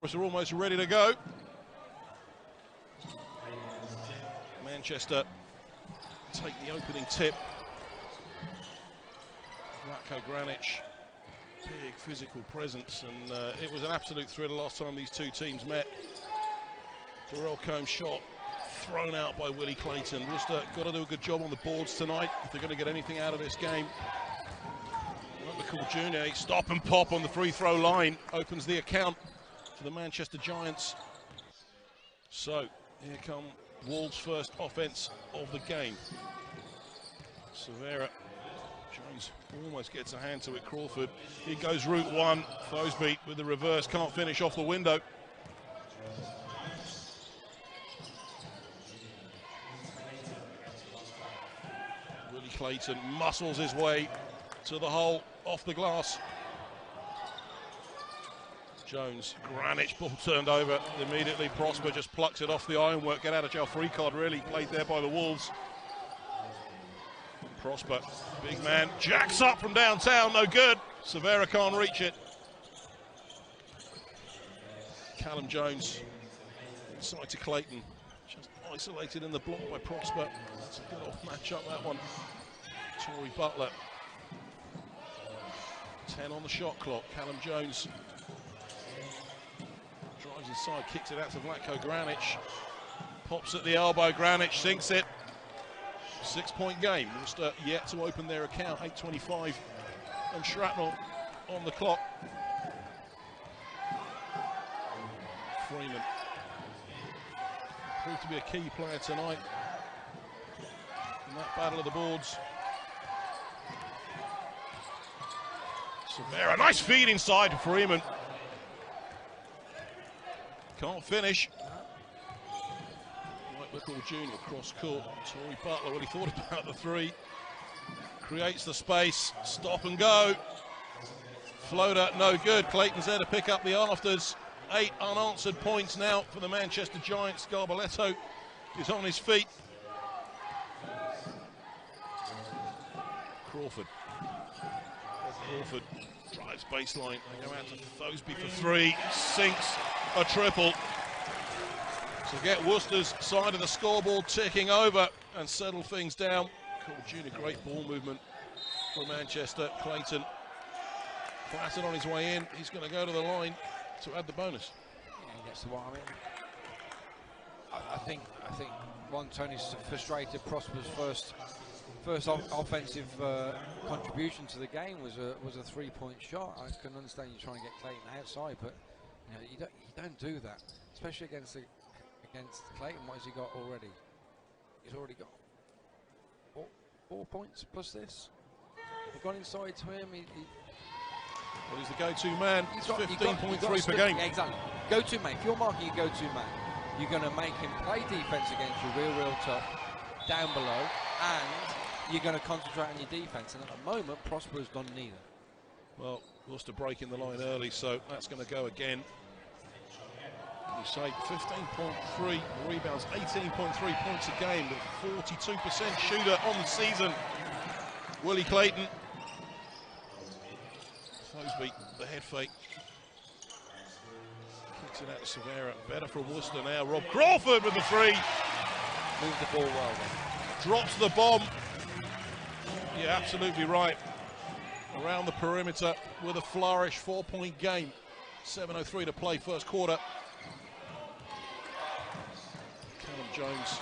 Are almost ready to go. Manchester take the opening tip. Ratko Granic, big physical presence, and it was an absolute thrill last time these two teams met. Darrell Combs' shot thrown out by Willie Clayton. Worcester got to do a good job on the boards tonight if they're going to get anything out of this game. McCall Jr. stop and pop on the free throw line opens the account for the Manchester Giants. So here come Wolves' first offense of the game. Severa, Jones almost gets a hand to it. Crawford, here goes route one. Fosby with the reverse, can't finish off the window. Willie Clayton muscles his way to the hole, off the glass. Jones, Granic, ball turned over immediately. Prosper just plucks it off the ironwork. Get out of jail free card really played there by the Wolves. Prosper, big man, jacks up from downtown, no good. Severa can't reach it. Callum Jones, inside to Clayton. Just isolated in the block by Prosper. That's a good off matchup, that one. Torrey Butler. 10 on the shot clock. Callum Jones drives inside, kicks it out to Ratko Granic. Pops at the elbow, Granic sinks it. 6-point game. Worcester yet to open their account. 8:25 and shrapnel on the clock. Freeman proved to be a key player tonight in that battle of the boards. Severa, nice feed inside to Freeman. Can't finish. McCall Jr. cross court. Torrey Butler, well, he thought about the three. Creates the space. Stop and go. Floater, no good. Clayton's there to pick up the afters. 8 unanswered points now for the Manchester Giants. Garbaletto is on his feet. Crawford drives baseline. They go out to Fosby for 3. Sinks a triple. So get Worcester's side of the scoreboard ticking over and settle things down. Cool Junior, great ball movement for Manchester. Clayton flattened on his way in. He's going to go to the line to add the bonus. Yeah, he gets the one. I mean, I think Ron Tony's frustrated. Prosper's first offensive contribution to the game was a 3-point shot. I can understand you trying to get Clayton outside, but you don't do that, especially against Clayton. What has he got already? He's already got 4 points plus this. They've gone inside to him. Well, he's the go-to man. He's 15.3 per game. Yeah, exactly. Go-to man. If you're marking your go-to man, you're going to make him play defense against you real tough, down below, and you're going to concentrate on your defense. And at the moment, Prosper has done neither. Well, Worcester breaking the line early, so that's going to go again. We say 15.3 rebounds, 18.3 points a game, with 42% shooter on the season. Willie Clayton. Fosby, the head fake. Kicks it out to Severa. Better from Worcester now. Rob Crawford with the 3. Moved the ball well then. Drops the bomb. Yeah, absolutely right. Around the perimeter with a flourish. 4-point game. 7:03 to play first quarter. Jones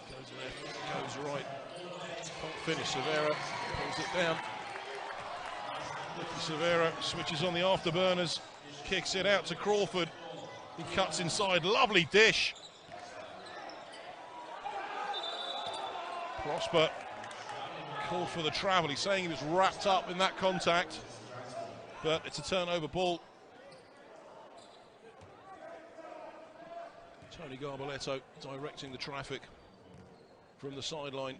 goes left, goes right. Can't finish. Severa pulls it down. Severa switches on the afterburners, kicks it out to Crawford. He cuts inside. Lovely dish. Prosper called for the travel. He's saying he was wrapped up in that contact, but it's a turnover ball. Tony Garbaletto directing the traffic from the sideline.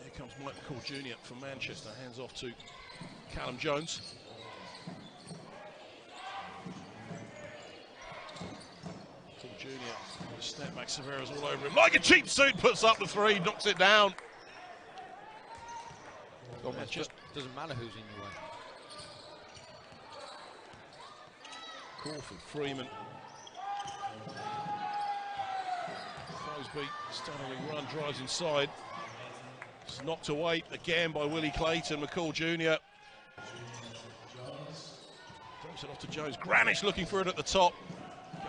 Here comes Mike McCall Jr. from Manchester. Hands off to Callum Jones. McCall Jr. Step back, Severa's all over him. Like a cheap suit, puts up the 3, knocks it down. It just doesn't matter who's in your way. Crawford, Freeman. Crosby, stuttering run, drives inside. It's knocked away again by Willie Clayton. McCall Jr. Dumps it off to Jones. Granish looking for it at the top.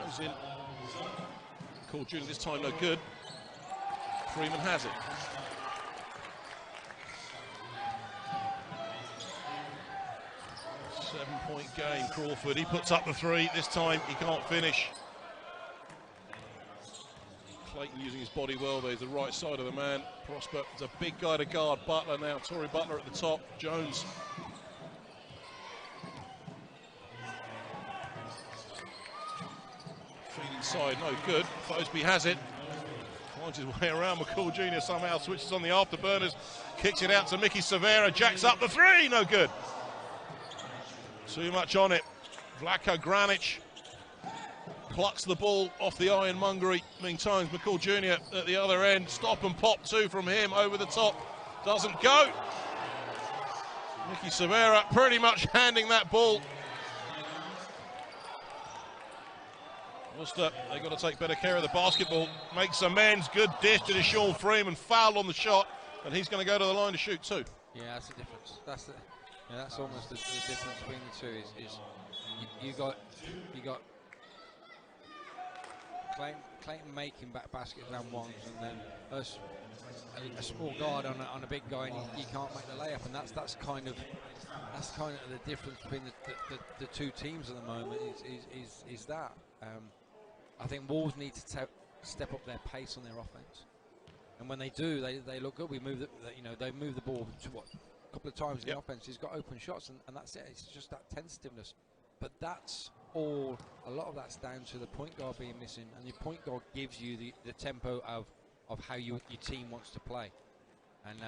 Goes in. McCall Jr. this time no good. Freeman has it. Seven-point game, Crawford. He puts up the three. This time he can't finish. Clayton using his body well there. He's the right side of the man. Prosper is a big guy to guard. Butler now. Torrey Butler at the top. Jones. Feed inside. No good. Fosby has it. Finds his way around. McCall Jr. somehow switches on the afterburners. Kicks it out to Mickey Severa. Jacks up the three. No good. Too much on it. Vlatko Granic plucks the ball off the ironmongery. Meantime, McCall Jr. at the other end. Stop and pop two from him over the top. Doesn't go. Mickey Severa pretty much handing that ball. Worcester, they've got to take better care of the basketball. Makes amends. Good dish to Sean Freeman. Foul on the shot. And he's going to go to the line to shoot too. Yeah, that's the difference. That's almost the difference between the two. Is you got Clayton making back baskets and ones, and then a small guard on a big guy, and he can't make the layup, and that's kind of the difference between the two teams at the moment. Is that I think Wolves need to step up their pace on their offense, and when they do, they look good. We move they move the ball to what. Couple of times in the offense, he's got open shots, and that's it. It's just that tentativeness. But that's all. A lot of that's down to the point guard being missing, and your point guard gives you the tempo of how your team wants to play, and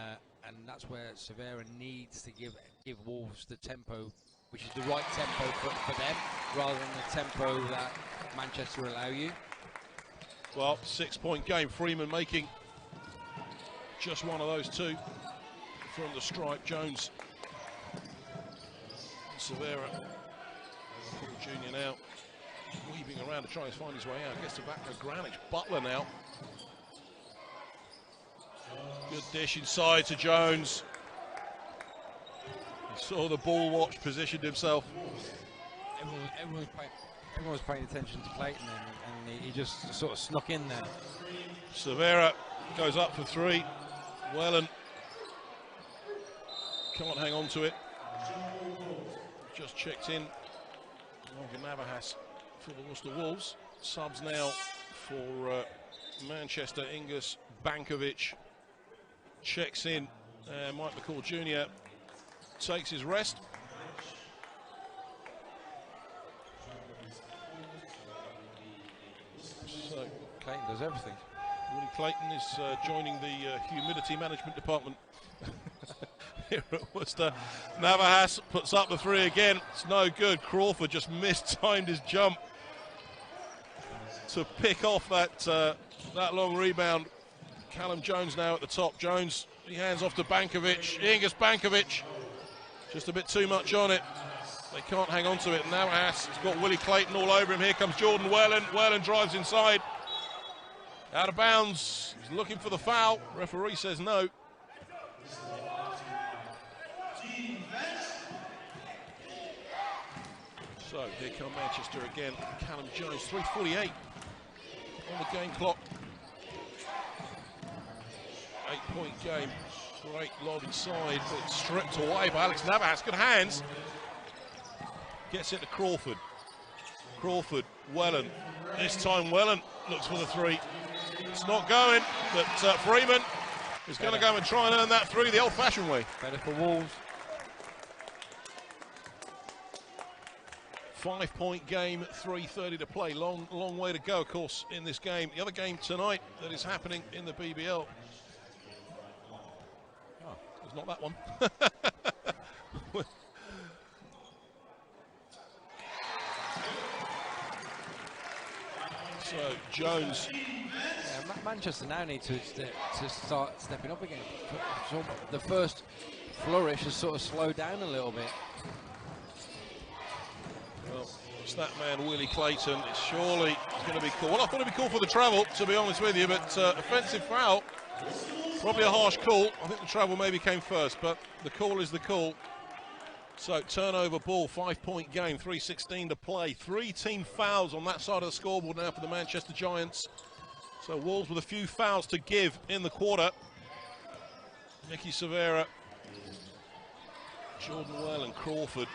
that's where Severa needs to give Wolves the tempo, which is the right tempo for them, rather than the tempo that Manchester allow you. Well, 6-point game. Freeman making just one of those two. From the stripe, Jones, Severa, Junior now weaving around to try and find his way out. Gets to back to Granic. Butler now. Good dish inside to Jones. He saw the ball watch, positioned himself. Everyone was paying attention to Clayton then, and he just sort of snuck in there. Severa goes up for three. Wellen can't hang on to it. Just checked in. Morgan Navahas for the Worcester Wolves. Subs now for Manchester. Ingus Bankovic checks in. Mike McCall Jr. takes his rest. So Clayton does everything. Willie Clayton is joining the humidity management department here at Worcester. Navahas puts up the three again. It's no good. Crawford just mistimed his jump to pick off that long rebound. Callum Jones now at the top. Jones, he hands off to Bankovic. Ingus Bankovic, just a bit too much on it. They can't hang on to it. Navahas has got Willie Clayton all over him. Here comes Jordan Wellen. Wellen drives inside. Out of bounds. He's looking for the foul. Referee says no. So here come Manchester again. Callum Jones, 3:48 on the game clock. 8-point game. Great lob inside, but stripped away by Alex Navahas. Good hands. Gets it to Crawford. Crawford, Wellen. This time Wellen looks for the three. It's not going, but Freeman is going to go and try and earn that three the old-fashioned way. Better for Wolves. 5-point game, 3:30 to play. Long way to go, of course, in this game. The other game tonight that is happening in the BBL. Oh, it's not that one. So Jones. Yeah, Manchester now need to start stepping up again. So the first flourish has sort of slowed down a little bit. Well, It's that man, Willie Clayton. It's surely going to be called. Well, I thought it'd be called for the travel, to be honest with you, but offensive foul. Probably a harsh call. I think the travel maybe came first, but the call is the call. So turnover ball, 5-point game, 3:16 to play. 3 team fouls on that side of the scoreboard now for the Manchester Giants. So Wolves with a few fouls to give in the quarter. Nicky Severa, Jordan Welland, Crawford.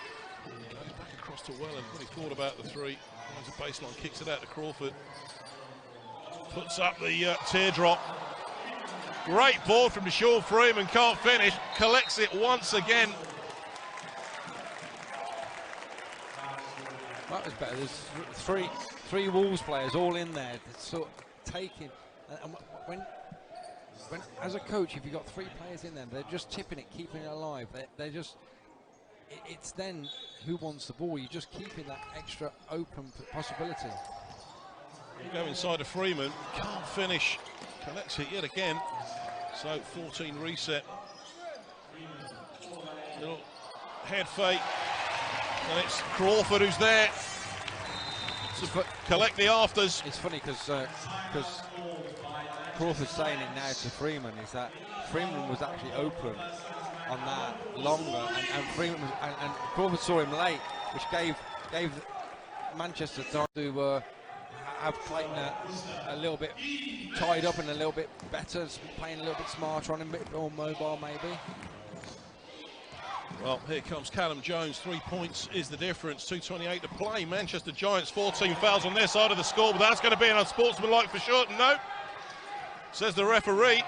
Goes back across to Welland. What he thought about the three. There's a baseline, kicks it out to Crawford. Puts up the teardrop. Great ball from Deshaun Freeman, can't finish. Collects it once again. That was better. There's three Wolves players all in there, sort of taking. And when as a coach, if you've got 3 players in there, they're just tipping it, keeping it alive. They're just. It's then who wants the ball. You're just keeping that extra open possibility. You go inside of Freeman, can't finish. Collects it yet again. So 14 reset. Little head fake. And it's Crawford who's there to collect the afters. It's funny because Crawford's saying it now to Freeman, is that Freeman was actually open on that longer, and Freeman was, and Crawford saw him late, which gave Manchester time to have Clayton a little bit tied up and a little bit better, playing a little bit smarter, on a bit more mobile maybe. Well, here comes Callum Jones. 3 points is the difference. 2:28 to play. Manchester Giants, 14 fouls on their side of the score, but that's going to be an unsportsmanlike for sure. No, says the referee.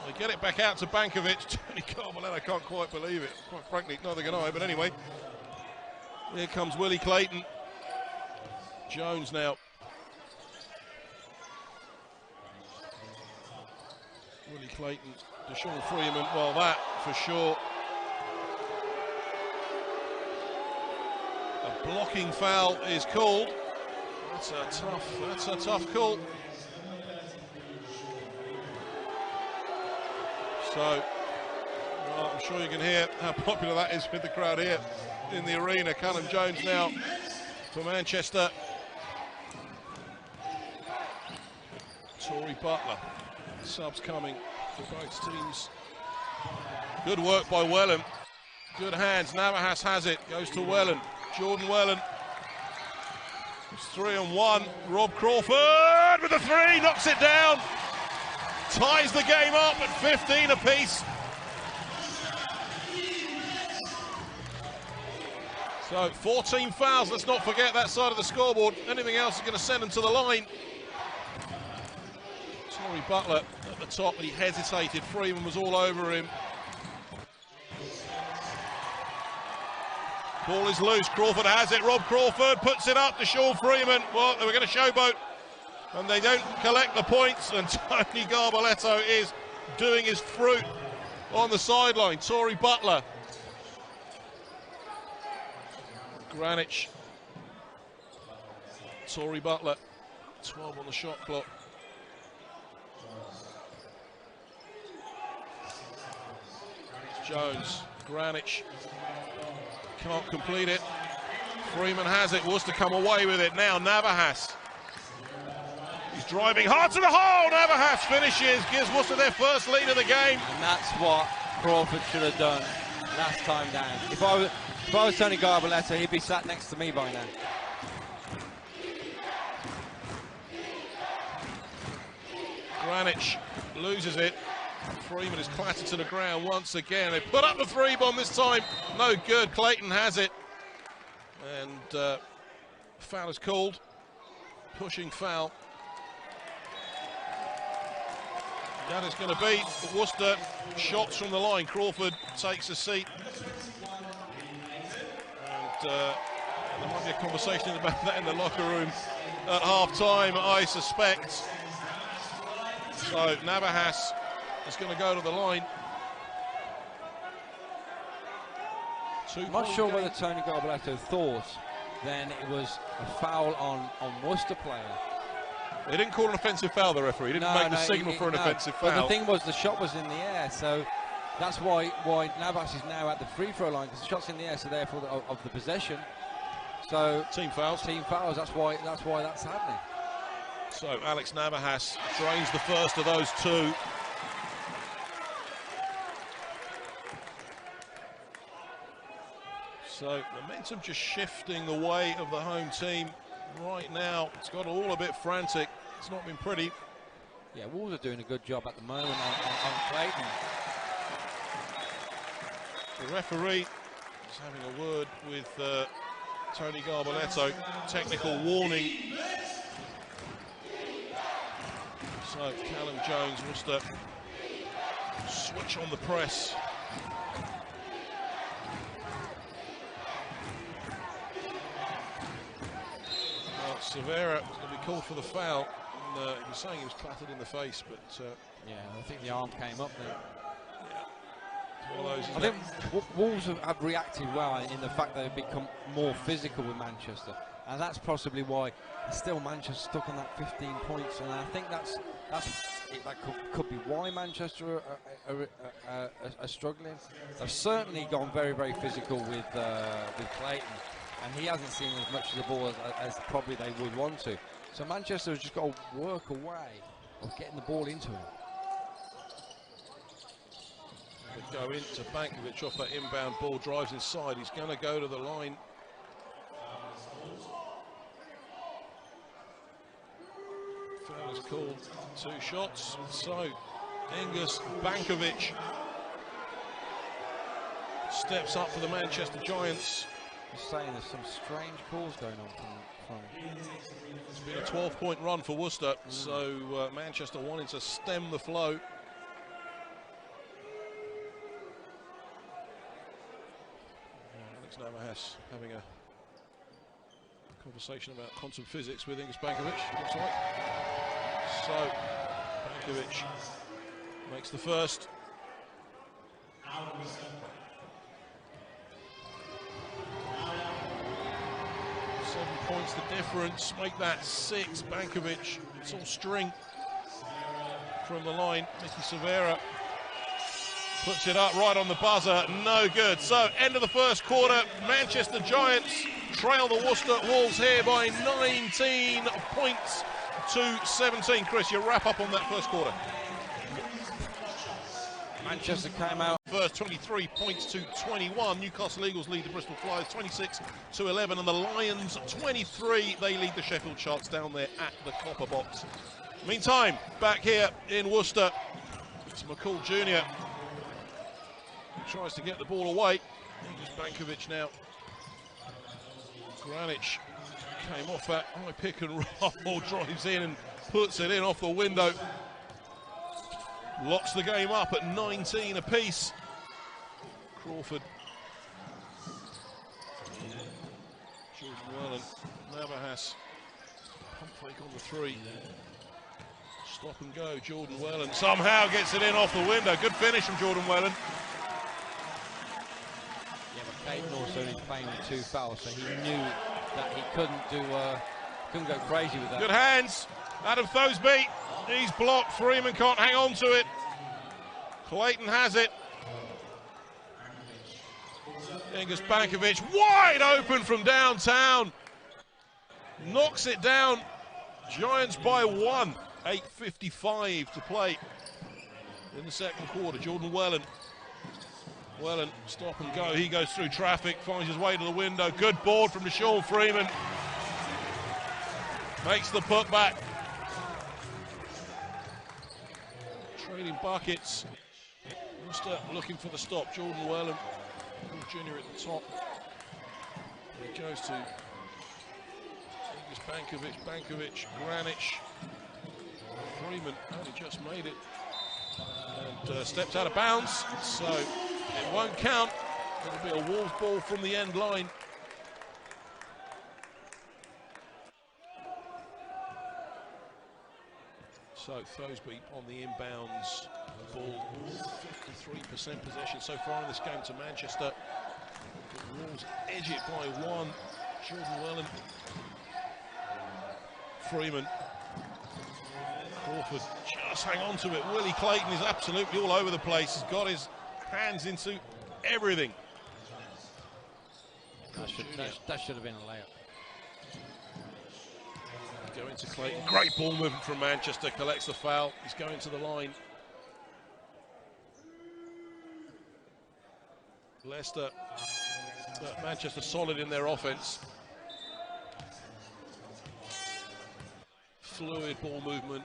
They get it back out to Bankovic. Tony Carbolet, I can't quite believe it. Quite frankly, neither can I, but anyway. Here comes Willie Clayton. Jones now. Willie Clayton, Deshaun Freeman. Well, that for sure. A blocking foul is called. That's a tough call. So, well, I'm sure you can hear how popular that is with the crowd here in the arena. Callum Jones now for Manchester. Tory Butler. Subs coming for both teams. Good work by Welland. Good hands. Navahas has it. Goes to Welland. Jordan Welland. It's 3-on-1. Rob Crawford with the 3. Knocks it down. Ties the game up at 15 apiece. So 14 fouls. Let's not forget that side of the scoreboard. Anything else is going to send them to the line. Tory Butler at the top, but he hesitated. Freeman was all over him. Ball is loose. Crawford has it. Rob Crawford puts it up to Sean Freeman. Well, they were going to showboat, and they don't collect the points. And Tony Garbaletto is doing his fruit on the sideline. Tory Butler. Granic. Tory Butler. 12 on the shot clock. Jones, Granic, can't complete it. Freeman has it, Worcester come away with it now. Navahas, he's driving hard to the hole. Navahas finishes, gives Worcester their first lead of the game. And that's what Crawford should have done last time down. If I was Tony Garbaletto, he'd be sat next to me by now. Granic loses it. Freeman is clattered to the ground once again. They put up the 3-bomb this time. No good. Clayton has it. And foul is called. Pushing foul. That is going to be Worcester. Shots from the line. Crawford takes a seat. And there might be a conversation about that in the locker room at half-time, I suspect. So Navahas is going to go to the line. I'm not sure whether Tony Garbaletto thought then it was a foul on Worcester player. They didn't call an offensive foul, the referee. He didn't make the signal for an offensive foul. But the thing was, the shot was in the air, so that's why Navas is now at the free throw line, because the shot's in the air, so therefore of the possession. So team fouls. Team fouls. That's why that's happening. So Alex Navas drains the first of those two. So momentum just shifting the way of the home team right now. It's got all a bit frantic. It's not been pretty. Yeah, Wolves are doing a good job at the moment on Clayton. The referee is having a word with Tony Garbaletto. Technical warning. So Callum Jones, Worcester, switch on the press. Well, Severa is going to be called for the foul. And, he was saying he was clattered in the face, but yeah, I think the arm came up then. One of those, I think Wolves have reacted well in the fact that they've become more physical with Manchester, and that's possibly why still Manchester stuck on that 15 points, and I think that could be why Manchester are struggling. They've certainly gone very, very physical with Clayton, and he hasn't seen as much of the ball as probably they would want to. So Manchester has just got to work a way of getting the ball into him. Go into Bankovic off that inbound ball, drives inside. He's going to go to the line. Foul is called, 2 shots. So Angus Bankovic steps up for the Manchester Giants. Just saying, there's some strange calls going on from It's been a 12-point run for Worcester, so Manchester wanting to stem the flow. Alex Navas having a conversation about quantum physics with Angus Bankovic, looks like. So Bankovic makes the first. 7 points the difference, make that 6. Bankovic, it's all string from the line. Mickey Severa puts it up right on the buzzer, no good. So end of the first quarter, Manchester Giants trail the Worcester Wolves here by 19 points to 17. Chris, you wrap up on that first quarter. Manchester came out First 23 points to 21. Newcastle Eagles lead the Bristol Flyers 26 to 11, and the Lions 23. They lead the Sheffield Sharks down there at the Copper Box. Meantime, back here in Worcester, it's McCall Jr. tries to get the ball away. Here's Bankovic now. Granic came off that high pick and roll, drives in and puts it in off the window. Locks the game up at 19 apiece. Crawford. Jordan Welland. Navas. Pump fake on the 3. Stop and go. Jordan Welland somehow gets it in off the window. Good finish from Jordan Welland. Yeah, but Clayton also is playing with 2 fouls, so he knew that he couldn't go crazy with that. Good hands. Adam Thosby. He's blocked. Freeman can't hang on to it. Clayton has it. Angus Bankovic wide open from downtown. Knocks it down. Giants by 1. 8:55 to play in the second quarter. Jordan Welland. Welland, stop and go. He goes through traffic, finds his way to the window. Good board from Deshaun Freeman. Makes the putback. Trading buckets. Worcester looking for the stop. Jordan Welland, Junior at the top. He goes to Bankovic, Granic. Freeman only just made it and steps out of bounds, so it won't count. It'll be a Wolves ball from the end line. So Thosby on the inbounds ball, 53% possession so far in this game to Manchester. The Wolves edge it by 1. Jordan Welland, Freeman, Crawford just hang on to it. Willie Clayton is absolutely all over the place. He's got his hands into everything. That should have been a layup. to Clayton. Great ball movement from Manchester, collects the foul. He's going to the line. Leicester, Manchester solid in their offense. Fluid ball movement.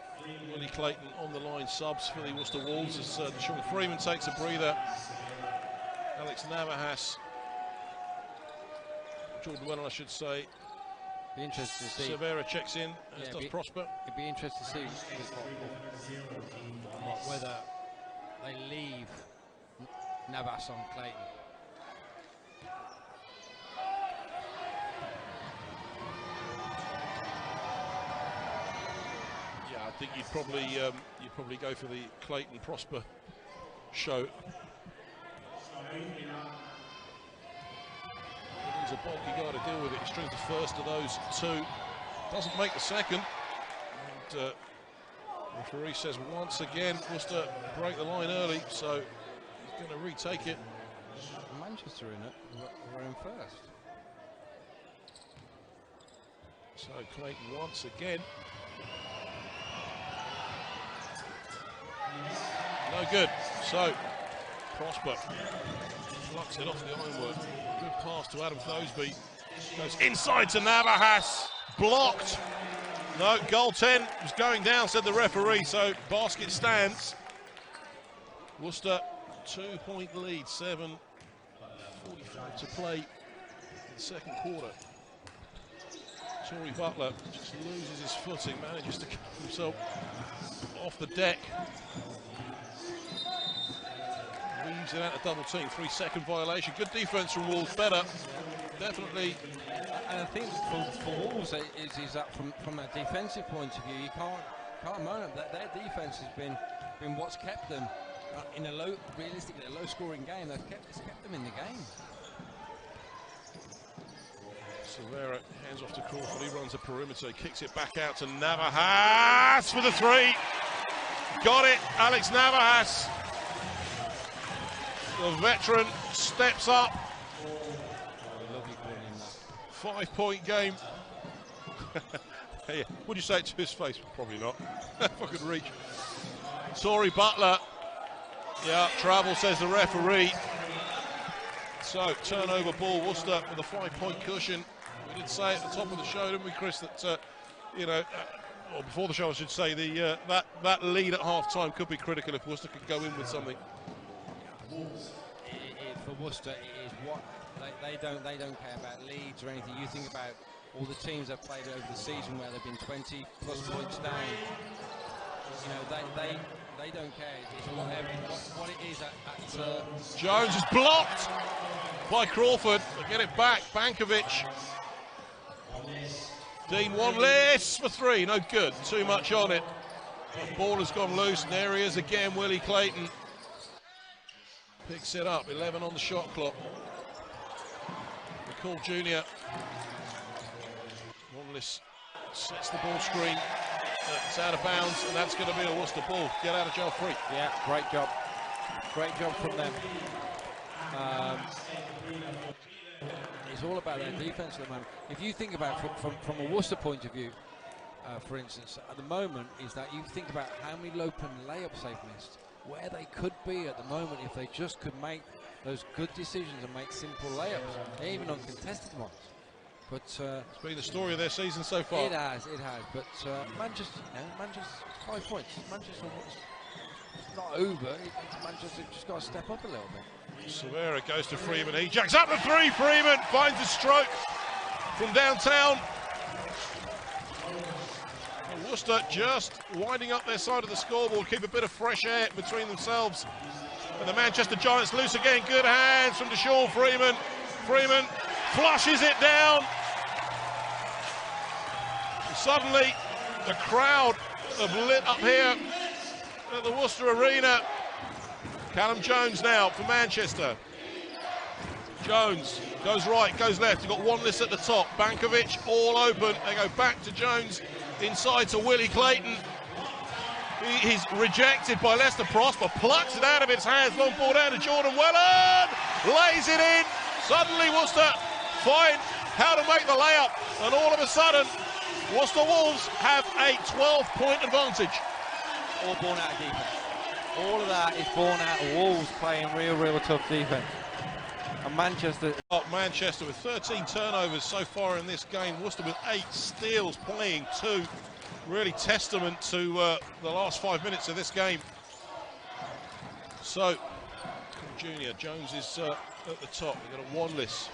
Willie Clayton on the line, subs for the Worcester Wolves as Sean Freeman takes a breather. Alex Navahas, Jordan Wellen, I should say. Be interested to see. Severa checks in, as does Prosper. It'd be interesting to see whether they leave Navas on Clayton. Yeah, I think you'd probably go for the Clayton Prosper show. He's a bulky guy to deal with it. He strings the first of those two. Doesn't make the second. And referee says once again, Worcester break the line early, so he's going to retake it. Manchester in it, we're in first. So Clayton once again. No good. So Prosper flux it off the ironwork. Good pass to Adam Thoseby. Goes inside to Navahas. Blocked. No, goal 10 was going down, said the referee, so basket stands. Worcester 2-point lead, 7:45 to play in the second quarter. Torrey Butler just loses his footing, manages to get himself off the deck. Weaves it out of double team, 3-second violation. Good defense from Wolves, better. Definitely. And I think for Wolves is that from a defensive point of view, you can't moan at that. Their defense has been what's kept them in realistically a low-scoring game. It's kept them in the game. Severa hands off to Crawford. He runs a perimeter, he kicks it back out to Navahas for the three. Got it, Alex Navahas. The veteran steps up. Lovely ball in that. 5-point game. Hey, would you say it to his face? Probably not. If I could reach. Torrey Butler. Yeah, travel, says the referee. So, turnover ball, Worcester with a 5-point cushion. We did say at the top of the show, didn't we, Chris, that, or before the show, I should say, that lead at half-time could be critical if Worcester could go in with something. For Worcester, it is what they don't care about leads or anything. You think about all the teams that played over the season where they've been 20+ points down. You know, they don't care. It's what it is. Jones is blocked by Crawford. They get it back. Bankovic. Dean Wanless for three. No good. Too much on it. The ball has gone loose, and there he is again, Willie Clayton. Picks it up, 11 on the shot clock. McCall Jr. Wanless sets the ball screen. It's out of bounds, and that's going to be a Worcester ball. Get out of jail free. Yeah, great job. Great job from them. It's all about their defense at the moment. If you think about from a Worcester point of view, for instance, at the moment, is that you think about how many open layups they've missed, where they could be at the moment if they just could make those good decisions and make simple layups, even on contested ones. But it's been the story of their season so far. It has. But Manchester, 5 points. Manchester, it's not over. Manchester just got to step up a little bit. Severa goes to Freeman. He jacks up the three. Freeman finds a stroke from downtown. And Worcester just winding up their side of the scoreboard, keep a bit of fresh air between themselves. And the Manchester Giants loose again. Good hands from Deshaun Freeman. Freeman flushes it down. And suddenly, the crowd have lit up here at the Worcester Arena. Callum Jones now for Manchester. Jones goes right, goes left. You've got Wanless at the top. Bankovic all open. They go back to Jones, inside to Willie Clayton. He's rejected by Leicester. Prosper plucks it out of his hands. Long ball down to Jordan Wellen. Lays it in. Suddenly Worcester find how to make the layup. And all of a sudden, Worcester Wolves have a 12-point advantage. All born out of defence. All of that is born out of Wolves playing real tough defence. And Manchester... Manchester with 13 turnovers so far in this game. Worcester with 8 steals, playing 2. Really testament to the last 5 minutes of this game. So, Junior, Jones is at the top. We've got a Wanless,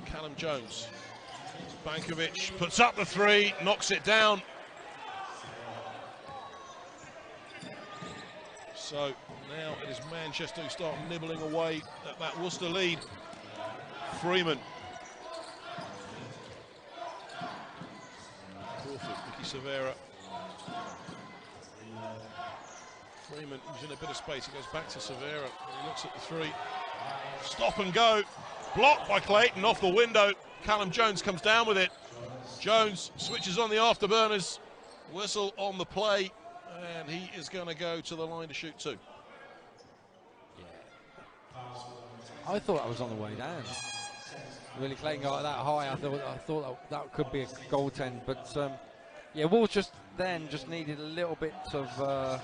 Callum Jones. Bankovic puts up the 3, knocks it down. So now it is Manchester who start nibbling away at that Worcester lead. Freeman. Crawford, Mickey Severa. Freeman, who's in a bit of space, he goes back to Severa. He looks at the 3. Stop and go. Blocked by Clayton off the window. Callum Jones comes down with it. Jones switches on the afterburners. Whistle on the play. And he is going to go to the line to shoot 2. Yeah. I thought that was on the way down. Really, Clayton got that high. I thought that could be a goaltend. But yeah, Wolves just needed a little bit of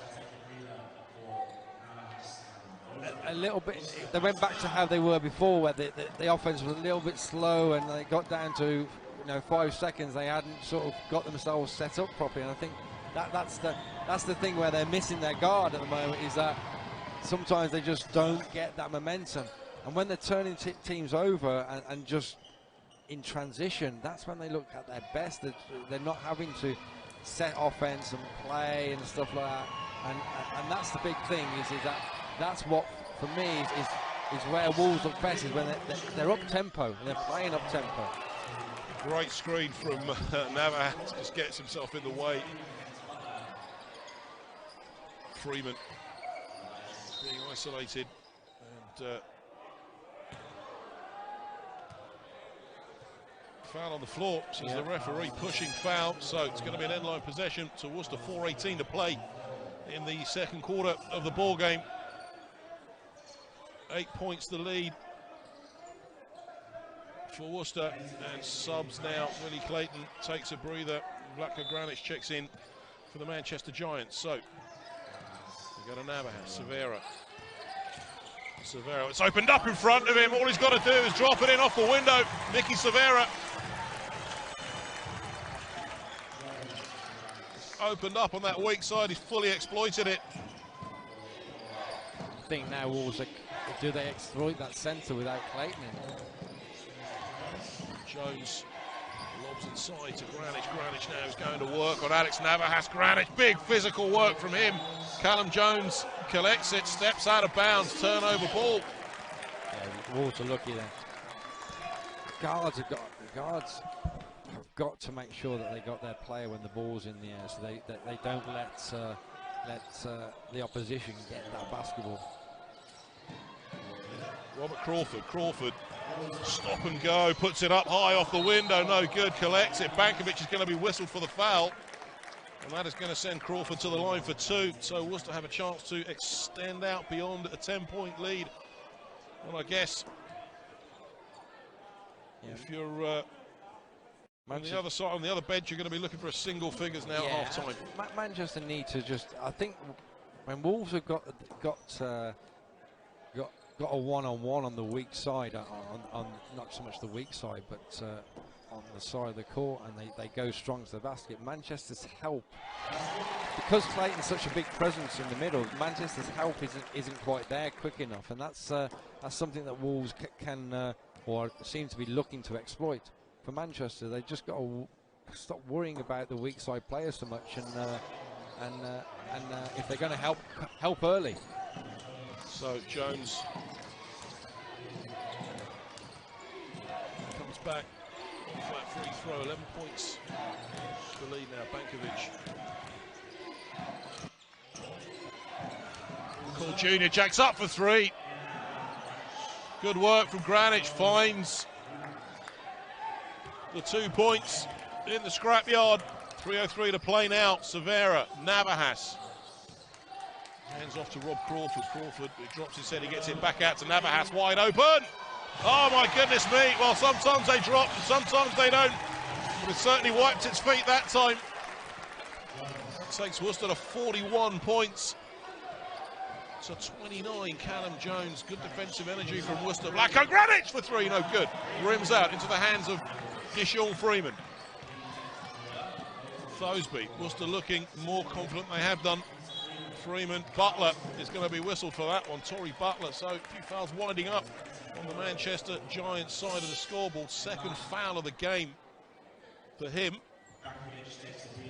a little bit. They went back to how they were before, where the offense was a little bit slow, and they got down to 5 seconds. They hadn't sort of got themselves set up properly, and I think that's the thing where they're missing their guard at the moment, is that sometimes they just don't get that momentum, and when they're turning teams over and just in transition, that's when they look at their best. They're not having to set offense and play and stuff like that, and that's the big thing, is that that's what for me is where Wolves look best, is when they're up tempo and they're playing up tempo. Great screen from Navas, just gets himself in the way. Freeman being isolated, and foul on the floor, says the referee, pushing foul, so it's going to be an end-line possession to Worcester. 4:18 to play in the second quarter of the ball game. 8 points the lead for Worcester, and subs now. Willie Clayton takes a breather. Vlatko Granic checks in for the Manchester Giants. So we've got a Navas, Severa, it's opened up in front of him. All he's got to do is drop it in off the window. Mickey Severa opened up on that weak side. He's fully exploited it. I think now Wolves, do they exploit that centre without Clayton in? Jones lobs inside to Granic. Granic now is going to work on Alex Navas. Granic, big physical work from him. Callum Jones collects it, steps out of bounds, turnover ball. Yeah, Wolves are lucky there. Guards have got to make sure that they got their player when the ball's in the air, so they don't let the opposition get that basketball. Robert Crawford, stop and go, puts it up high off the window, no good, collects it. Bankovic is going to be whistled for the foul, and that is going to send Crawford to the line for 2. So Worcester have a chance to extend out beyond a 10-point lead. And I guess if you're on the other side, on the other bench, you're going to be looking for a single figures now at half time. Manchester need to just, I think, when Wolves have got a one-on-one on the weak side, on not so much the weak side, but on the side of the court, and they go strong to the basket. Manchester's help, because Clayton's such a big presence in the middle, Manchester's help isn't quite there quick enough, and that's something that Wolves can or seem to be looking to exploit. For Manchester, they just got to stop worrying about the weak side players so much, and if they're going to help early. So Jones comes back, flat free throw, 11 points the lead now. Bankovic. Cole Junior jacks up for 3. Good work from Granic, finds the 2 points in the scrapyard. 3:03 to play now. Severa, Navas. Hands off to Rob Crawford. Crawford, he drops his head, he gets it back out to Navas, wide open. Oh my goodness me. Well, sometimes they drop, sometimes they don't. It certainly wiped its feet that time. Takes Worcester to 41 points. So 29, Callum Jones. Good defensive energy from Worcester. Blacko Granic for three, no good. Rims out into the hands of Deshaun Freeman. Thosby, Worcester looking more confident they have done. Freeman, Butler is going to be whistled for that one. Tory Butler, so a few fouls winding up on the Manchester Giants side of the scoreboard. Second foul of the game for him.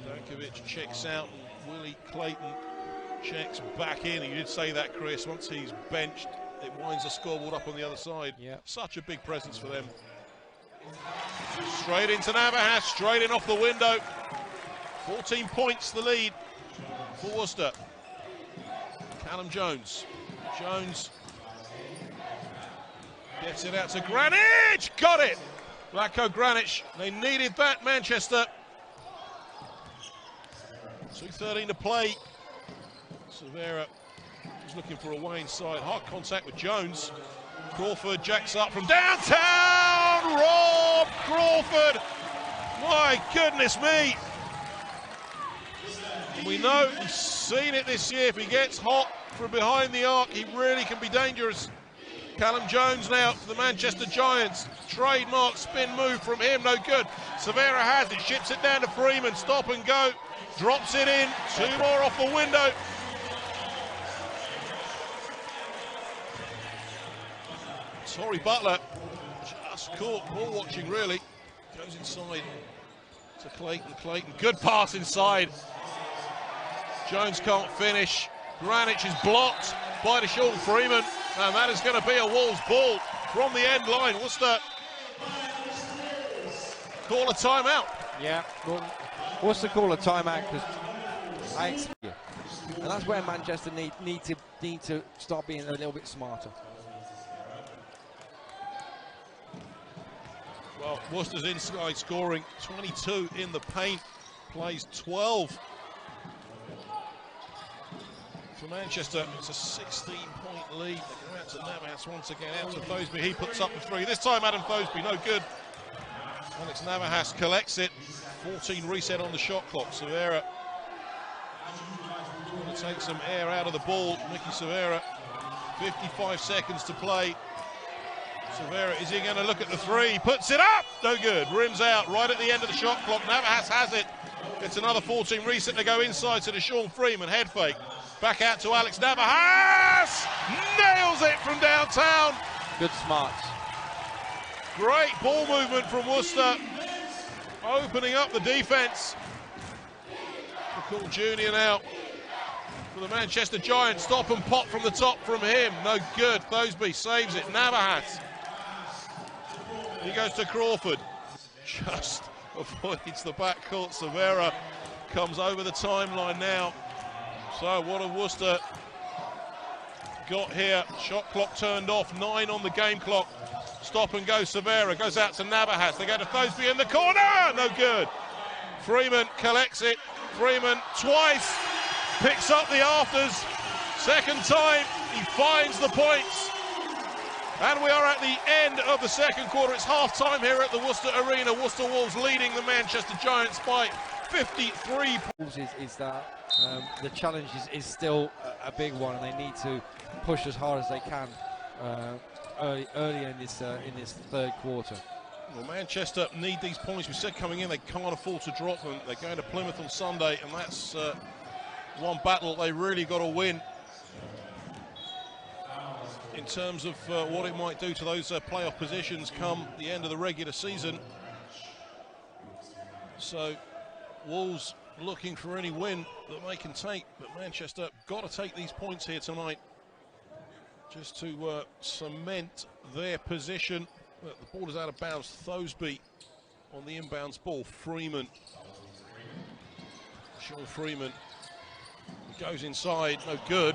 Dankovic checks out and Willie Clayton checks back in. You did say that, Chris. Once he's benched, it winds the scoreboard up on the other side. Yep. Such a big presence for them. Straight into Navahas, straight in off the window. 14 points the lead for Worcester. Callum Jones. Jones gets it out to Granic. Got it. Blacko Granic. They needed that, Manchester. 2:13 to play. Severa is looking for a way inside. Hard contact with Jones. Crawford jacks up from downtown. Rob Crawford. My goodness me. We know he's seen it this year. If he gets hot from behind the arc, he really can be dangerous. Callum Jones now for the Manchester Giants. Trademark spin move from him, no good. Severa has it, ships it down to Freeman. Stop and go. Drops it in. Two more off the window. Tory Butler just caught ball watching really. Goes inside to Clayton. Clayton, good pass inside. Jones can't finish. Granic is blocked by Deshaun Freeman, and that is going to be a Wolves ball from the end line. Worcester call a timeout. Yeah, well, Worcester call a timeout because and that's where Manchester need to start being a little bit smarter. Well, Worcester's inside scoring 22 in the paint, plays 12. For Manchester, it's a 16-point lead. They go out to Navas once again, out to Thosby. He puts up the three. This time, Adam Thosby, no good. Alex Navahas collects it. 14 reset on the shot clock. Severa going to take some air out of the ball. Mickey Severa, 55 seconds to play. Severa, is he going to look at the three? He puts it up. No good. Rims out right at the end of the shot clock. Navahas has it. It's another 14 reset to go inside to Deshaun Freeman. Head fake. Back out to Alex Navahas. Nails it from downtown. Good smarts. Great ball movement from Worcester. Opening up the defence. McCall Jr. now for the Manchester Giants. Stop and pop from the top from him. No good. Thosby saves it. Navahas. He goes to Crawford. Just avoids the backcourt. Severa comes over the timeline now. So what have Worcester got here? Shot clock turned off. 9 on the game clock. Stop and go. Severa goes out to Navahas. They go to Thosby in the corner. No good. Freeman collects it. Freeman twice. Picks up the afters. Second time he finds the points. And we are at the end of the second quarter. It's half-time here at the Worcester Arena. Worcester Wolves leading the Manchester Giants by 53 points. Is that the challenge is still a big one, and they need to push as hard as they can early in this third quarter. Well, Manchester need these points. We said coming in they can't afford to drop them. They're going to Plymouth on Sunday, and that's one battle they really got to win in terms of what it might do to those playoff positions come the end of the regular season. So Wolves looking for any win that they can take, but Manchester got to take these points here tonight just to cement their position. But the ball is out of bounds. Thosby on the inbounds ball. Freeman. Sean Freeman goes inside, no good.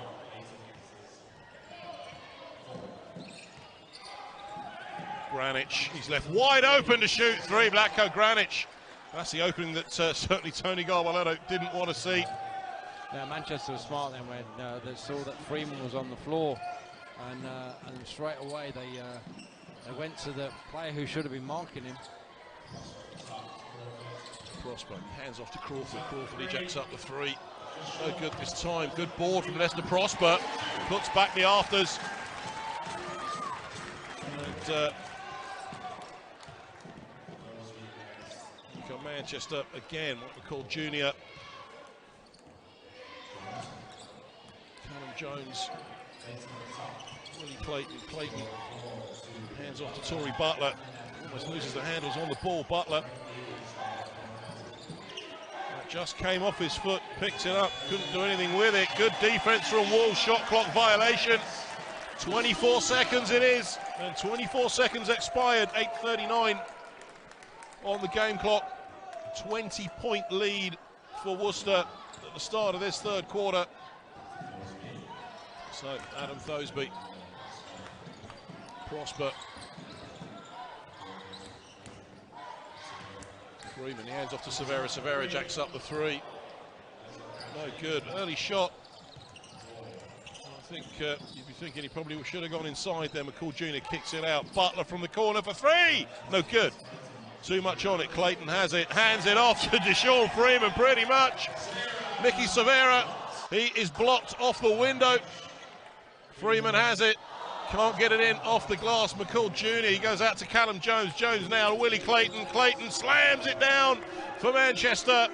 Granic, he's left wide open to shoot three. Blacko Granic. That's the opening that certainly Tony Garbaletto didn't want to see. Now Manchester was smart then when they saw that Freeman was on the floor, and straight away they went to the player who should have been marking him. Prosper hands off to Crawford. Crawford ejects up the three. No good this time. Good board from Leicester. Prosper puts back the afters. And you've got Manchester again, what we call junior. Callum Jones. Willie Clayton hands off to Tory Butler. Almost loses the handles on the ball. Butler just came off his foot, picked it up, couldn't do anything with it. Good defense from Wolves. Shot clock violation. 24 seconds it is, and 24 seconds expired. 8:39 on the game clock. 20-point lead for Worcester at the start of this third quarter. So Adam Thoseby, Prosper, Freeman, he hands off to Severa. Severa jacks up the three. No good. Early shot. I think you'd be thinking he probably should have gone inside there. McCall Jr. kicks it out. Butler from the corner for three. No good. Too much on it. Clayton has it. Hands it off to Deshaun Freeman pretty much. Mickey Severa, he is blocked off the window. Freeman has it. Can't get it in off the glass. McCall Jr. He goes out to Callum Jones. Jones now to Willie Clayton. Clayton slams it down for Manchester.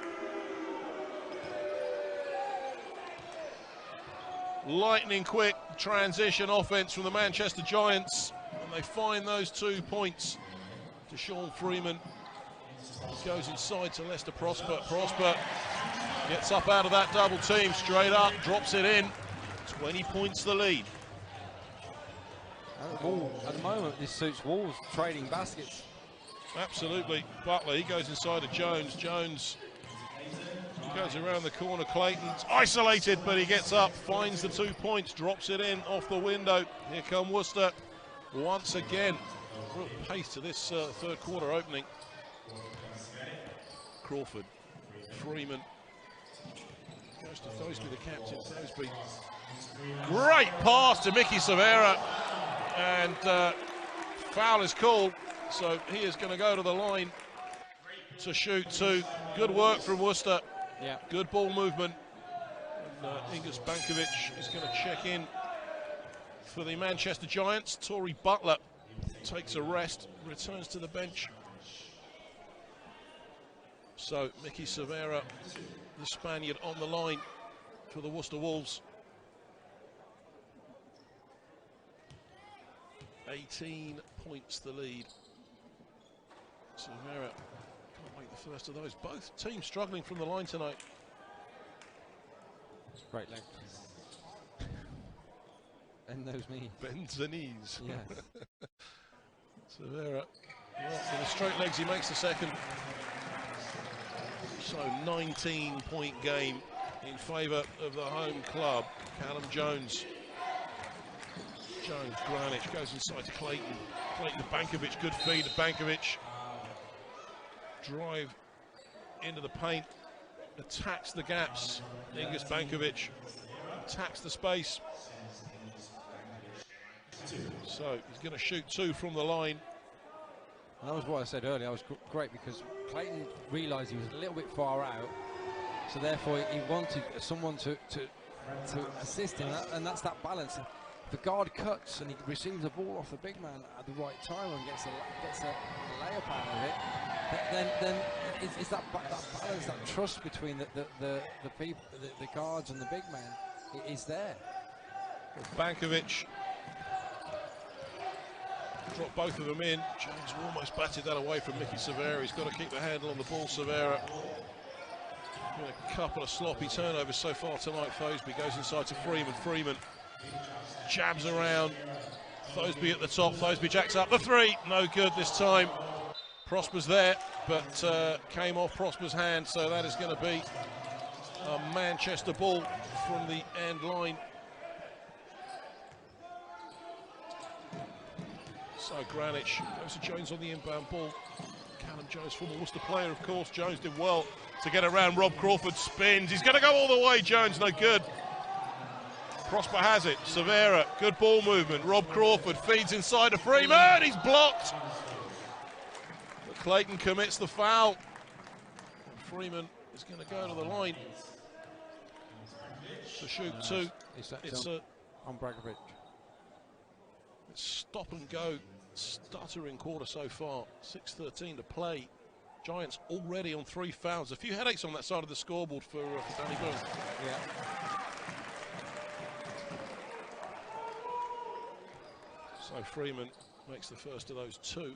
Lightning quick transition offense from the Manchester Giants. And they find those 2 points. Deshaun Freeman goes inside to Leicester Prosper. Prosper gets up out of that double team. Straight up, drops it in. 20 points the lead. At the moment, this suits Wolves trading baskets. Absolutely. Butler, he goes inside of Jones. Jones goes around the corner. Clayton's isolated, but he gets up, finds the 2 points, drops it in off the window. Here come Worcester once again. Real pace to this third quarter opening. Crawford, Freeman, goes to Thoseby, the captain. Thoseby, great pass to Mickey Severa. And foul is called, so he is going to go to the line to shoot two. Good work from Worcester. Yeah. Good ball movement. And Ingus Bankovic is going to check in for the Manchester Giants. Tory Butler takes a rest, returns to the bench. So Mickey Severa, the Spaniard, on the line for the Worcester Wolves. 18 points the lead. Severa can't make the first of those. Both teams struggling from the line tonight. It's great length. Bend those knees. Bends the knees. Yes. Severa, well, with the straight legs, he makes the second. So 19-point game in favour of the home club. Callum Jones. Jones, Granic goes inside to Clayton. Clayton to Bankovic, good feed to Bankovic. Drive into the paint, attacks the gaps. Ingus Bankovic attacks the space. So he's going to shoot two from the line. And that was what I said earlier. I was great because Clayton realised he was a little bit far out, so therefore he wanted someone to assist him, and that's that balance. The guard cuts and he receives the ball off the big man at the right time and gets a layup out of it. Then it's that balance, that trust between the people, the guards and the big man is there. Bankovic dropped both of them in. Jones almost batted that away from Mickey Severa. He's got to keep the handle on the ball. Severa. A couple of sloppy turnovers so far tonight. Thoseby goes inside to Freeman. Freeman jabs around. Thoseby at the top. Thoseby jacks up the three. No good this time. Prosper's there, but came off Prosper's hand, so that is going to be a Manchester ball from the end line. So Granic goes to Jones on the inbound ball. Callum Jones, former Worcester player, of course. Jones did well to get around Rob Crawford. Spins. He's going to go all the way. Jones, no good. Prosper has it. Severa, good ball movement. Rob Crawford feeds inside to Freeman. He's blocked. But Clayton commits the foul. Freeman is going to go to the line to shoot two. It's on Bragovic. It's stop and go, stuttering quarter so far. 6:13 to play. Giants already on 3 fouls. A few headaches on that side of the scoreboard for Danny Boone. Yeah. So Freeman makes the first of those 2.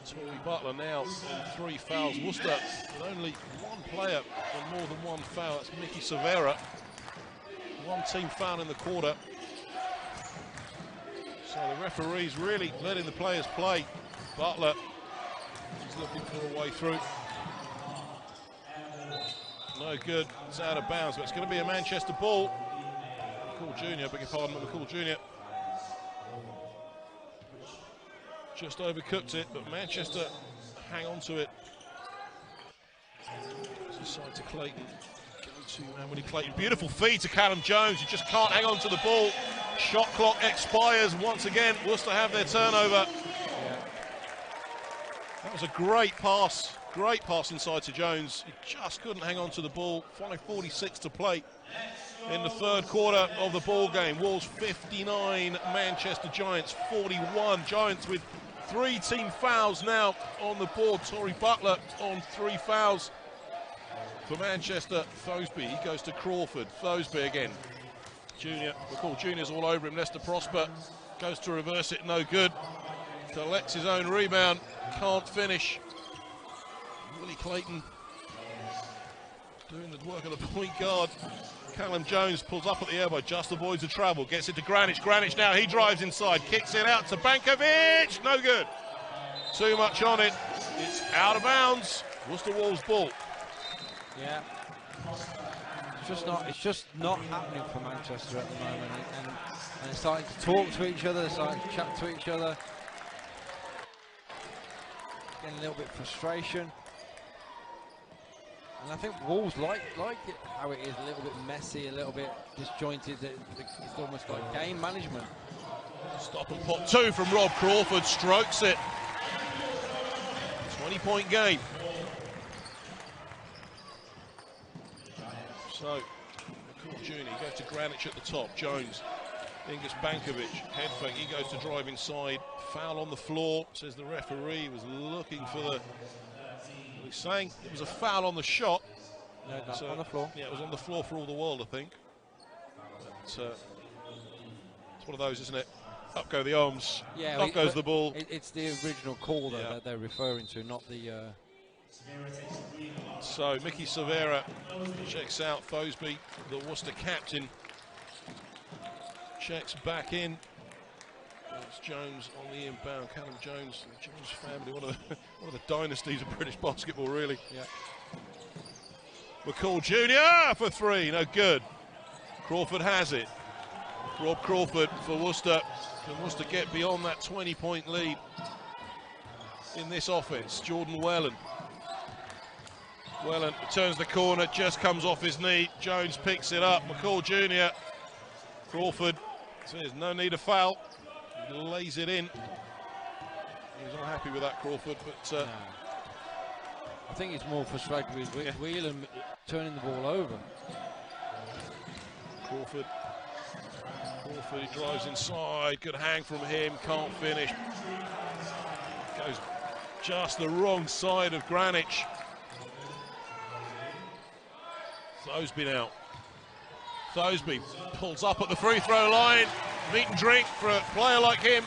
Torrey Butler now on 3 fouls. Worcester with only 1 player on more than 1 foul. That's Mickey Severa. 1 team foul in the quarter. So the referee's really letting the players play. Butler is looking for a way through. No good. It's out of bounds, but it's going to be a Manchester ball. McCall Jr., beg your pardon, McCall Jr. Just overcooked it, but Manchester hang on to it. It's aside to Clayton. Go to Willie Clayton. Beautiful feed to Callum Jones. You just can't hang on to the ball. Shot clock expires once again. Worcester have their turnover. Yeah. That was a great pass. Great pass inside to Jones. He just couldn't hang on to the ball. 5:46 to play in the 3rd quarter of the ball game. Wolves 59, Manchester Giants 41. Giants with 3 team fouls now on the board. Torrey Butler on 3 fouls for Manchester. Thosby, he goes to Crawford. Thosby again. Junior, McCall Junior's all over him. Lester Prosper goes to reverse it, no good. Collects his own rebound, can't finish. Willie Clayton doing the work of the point guard. Callum Jones pulls up at the elbow, just avoids the travel, gets it to Granic. Granic now, he drives inside, kicks it out to Bankovic, no good. Too much on it, it's out of bounds. Worcester Wolves ball. Yeah. It's just not happening for Manchester at the moment, and they're starting to talk to each other, they're starting to chat to each other. Getting a little bit of frustration. And I think Wolves like it how it is, a little bit messy, a little bit disjointed. It's almost like game management. Stop and pop 2 from Rob Crawford, strokes it. 20-point game. So, McCall Jr. goes to Granic at the top. Jones, Ingus Bankovic, head fake. He goes to drive inside. Foul on the floor, says the referee. Was looking for the. He's saying it was a foul on the shot. No, not on the floor. Yeah, it was on the floor for all the world, I think. But, it's one of those, isn't it? Up go the arms. Yeah, up goes the ball. It's the original call that they're referring to, not the. So Mickey Severa checks out Thosby, the Worcester captain. Checks back in. It's Jones on the inbound. Callum Jones, the Jones family, one of the dynasties of British basketball, really. Yeah. McCall Jr. for 3, no good. Crawford has it. Rob Crawford for Worcester. Can Worcester get beyond that 20-point lead in this offense? Jordan Whelan. Whelan turns the corner, just comes off his knee. Jones picks it up. McCall Jr. Crawford says no need of foul. He lays it in. He's not happy with that, Crawford, but no. I think he's more frustrated with Whelan turning the ball over. Crawford, he drives inside. Good hang from him, can't finish. Goes just the wrong side of Granic. Thosby now. Thosby pulls up at the free throw line. Meat and drink for a player like him.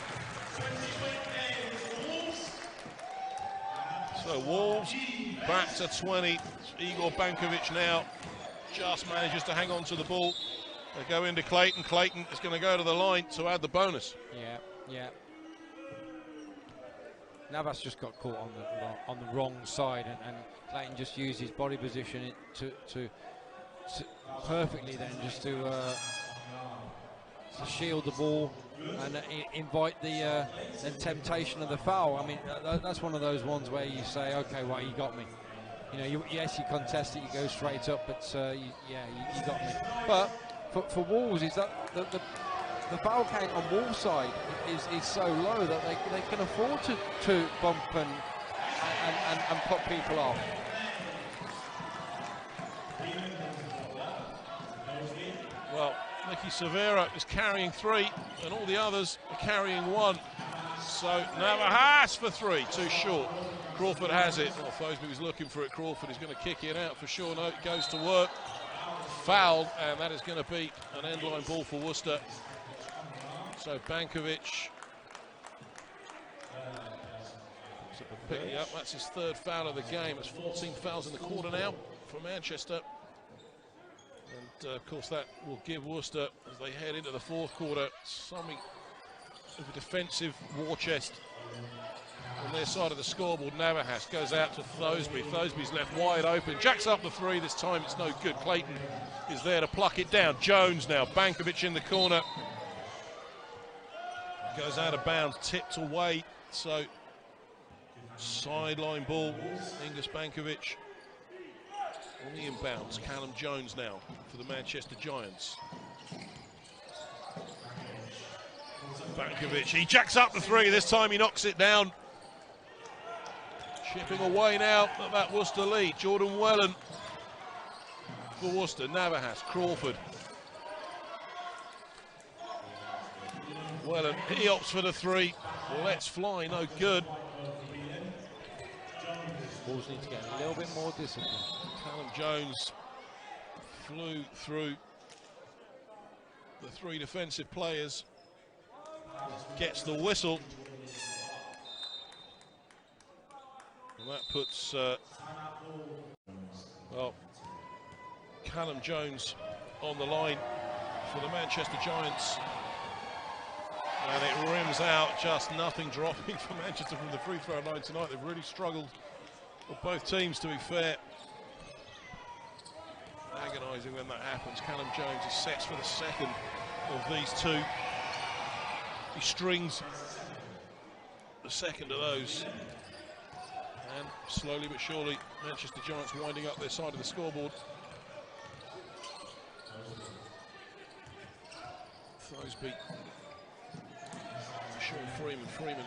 So Wolves back to 20. Igor Bankovic now just manages to hang on to the ball. They go into Clayton. Clayton is going to go to the line to add the bonus. Yeah. Navas just got caught on the wrong side, and Clayton just used his body position to perfectly then just to shield the ball and invite the temptation of the foul. I mean, that's one of those ones where you say, okay, well, you got me. You know, yes, you contest it, you go straight up, but you got me. But for Wolves, is that the foul count on Wolves' side is so low that they can afford to bump and put people off. Well, Mickey Severa is carrying 3, and all the others are carrying 1. So Navas for 3, too short. Crawford has it. Well, Fosby was looking for it. Crawford is going to kick it out for sure. No, it goes to work. Fouled, and that is going to be an end-line ball for Worcester. So Bankovic picking up. That's his 3rd foul of the game. It's 14 fouls in the quarter now for Manchester. And of course that will give Worcester, as they head into the 4th quarter, something of a defensive war chest on their side of the scoreboard. Navas goes out to Thosby. Thosby's left wide open. Jacks up the 3. This time it's no good. Clayton is there to pluck it down. Jones now. Bankovic in the corner. Goes out of bounds. Tipped away. So sideline ball. Ingus Bankovic on the inbounds. Callum Jones now for the Manchester Giants. Bankovic, he jacks up the 3. This time he knocks it down. Chipping away now at that Worcester lead. Jordan Wellen for Worcester. Navas, Crawford. Wellen, he opts for the 3. Let's fly, no good. Wolves need to get a little bit more discipline. Callum Jones flew through the 3 defensive players. Gets the whistle. And that puts, well, Callum Jones on the line for the Manchester Giants. And it rims out, just nothing dropping for Manchester from the free throw line tonight. They've really struggled, for both teams, to be fair. Agonising when that happens. Callum Jones is sets for the 2nd of these 2. He strings the 2nd of those. And slowly but surely, Manchester Giants winding up their side of the scoreboard. Thosby. Sean Freeman.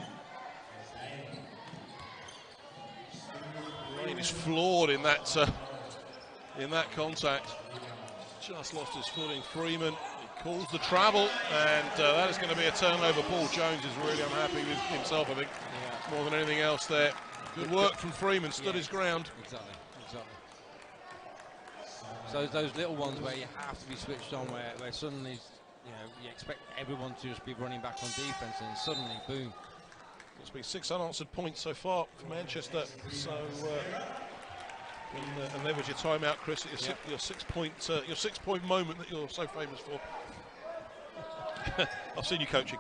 Lane is floored in that contact. Just lost his footing. Freeman, he calls the travel, and that is going to be a turnover. Paul Jones is really unhappy with himself, I think, more than anything else there. Good work from Freeman, stood his ground. Exactly. So those little ones where you have to be switched on, where suddenly, you expect everyone to just be running back on defence, and suddenly, boom. It's been 6 unanswered points so far for Manchester. So, and leverage your timeout, Chris. Your 6-point moment that you're so famous for. I've seen you coaching.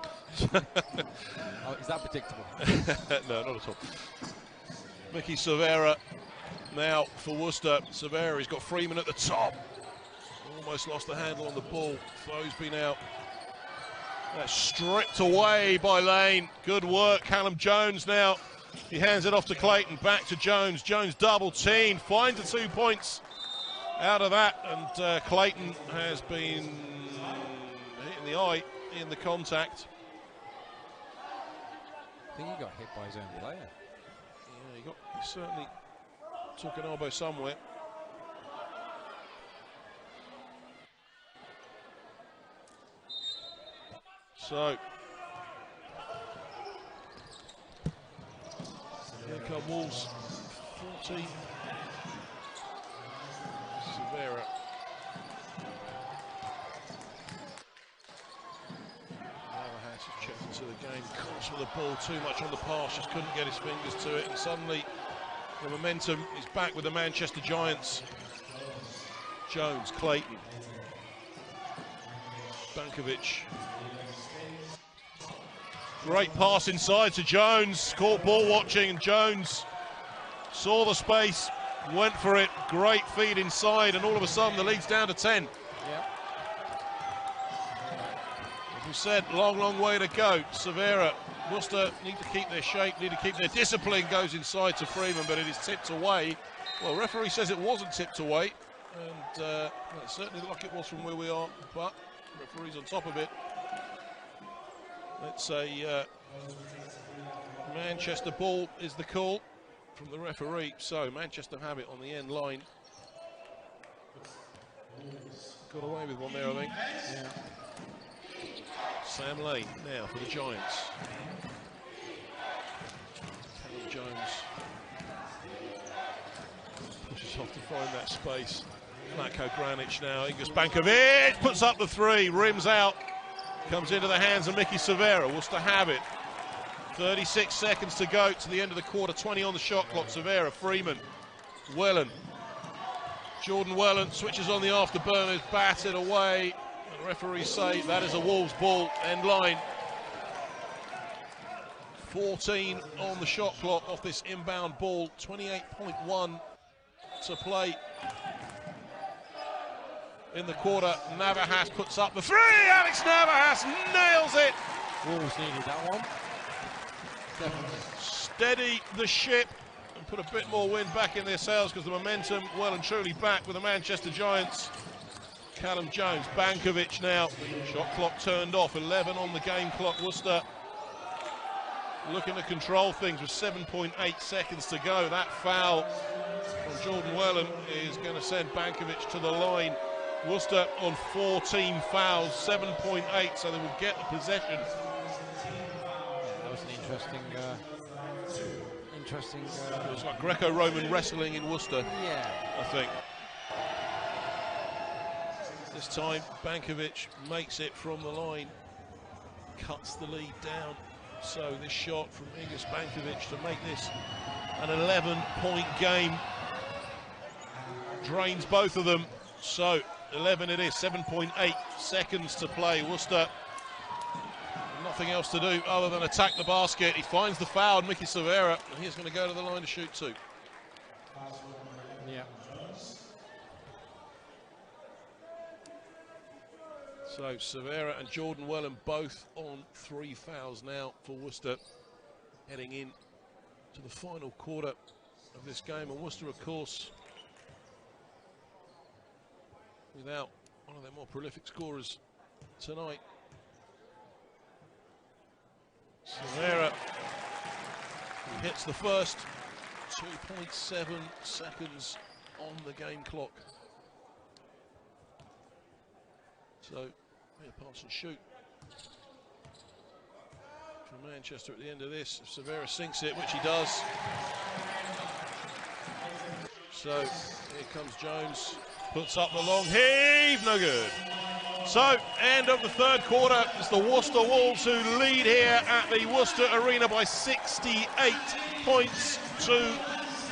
Oh, is that predictable? No, not at all. Mickey Severa now for Worcester. Severa's got Freeman at the top. Almost lost the handle on the ball. Fosby now. That's stripped away by Lane. Good work. Callum Jones now. He hands it off to Clayton. Back to Jones. Jones double team. Finds the 2 points out of that. And Clayton has been hit in the eye in the contact. I think he got hit by his own player. Yeah, he certainly took an elbow somewhere. So, here come Wolves, 40. Severa. Navas has checked into the game, caught with the ball too much on the pass, just couldn't get his fingers to it, and suddenly the momentum is back with the Manchester Giants. Jones, Clayton, Bankovic. Great pass inside to Jones. Caught ball watching, and Jones saw the space, went for it. Great feed inside, and all of a sudden the lead's down to 10. Yep. As we said, long way to go. Severa, Worcester need to keep their shape, need to keep their discipline. Goes inside to Freeman, but it is tipped away. Well, referee says it wasn't tipped away, and it certainly looked like it was from where we are, but referee's on top of it. It's a Manchester ball is the call from the referee. So Manchester have it on the end line. Got away with one there, I think. Yeah. Sam Lane now for the Giants. Callum Jones pushes off to find that space. Vlatko Granic now. Ingus Bankovic puts up the three, rims out. Comes into the hands of Mickey Severa. Worcester have it. 36 seconds to go to the end of the quarter. 20 on the shot clock. Severa, Freeman, Welland. Jordan Welland switches on the afterburners, batted away. The referees say that is a Wolves ball, end line. 14 on the shot clock off this inbound ball. 28.1 to play in the quarter. Navahas puts up the three. Alex Navahas nails it. Wolves needed that one. Definitely. Steady the ship and put a bit more wind back in their sails, because the momentum well and truly back with the Manchester Giants. Callum Jones, Bankovic now. Shot clock turned off. 11 on the game clock. Worcester looking to control things with 7.8 seconds to go. That foul from Jordan Welland is going to send Bankovic to the line. Worcester on 14 fouls, 7.8, so they will get the possession. Yeah, that was an interesting. It was like Greco-Roman wrestling in Worcester. Yeah, I think. This time, Bankovic makes it from the line, cuts the lead down. So this shot from Ingus Bankovic to make this an 11-point game drains both of them. So 11 it is, 7.8 seconds to play. Worcester, nothing else to do other than attack the basket. He finds the foul, Mickey Severa, and he's going to go to the line to shoot two. yeah. So Severa and Jordan Welland both on 3 fouls now for Worcester, heading in to the final quarter of this game. And Worcester, of course, without one of their more prolific scorers tonight. Severa, he hits the first. 2.7 seconds on the game clock. So, pass and shoot from Manchester at the end of this. If Severa sinks it, which he does. So, here comes Jones. Puts up the long heave, no good. So, end of the third quarter. It's the Worcester Wolves who lead here at the Worcester Arena by 68 points to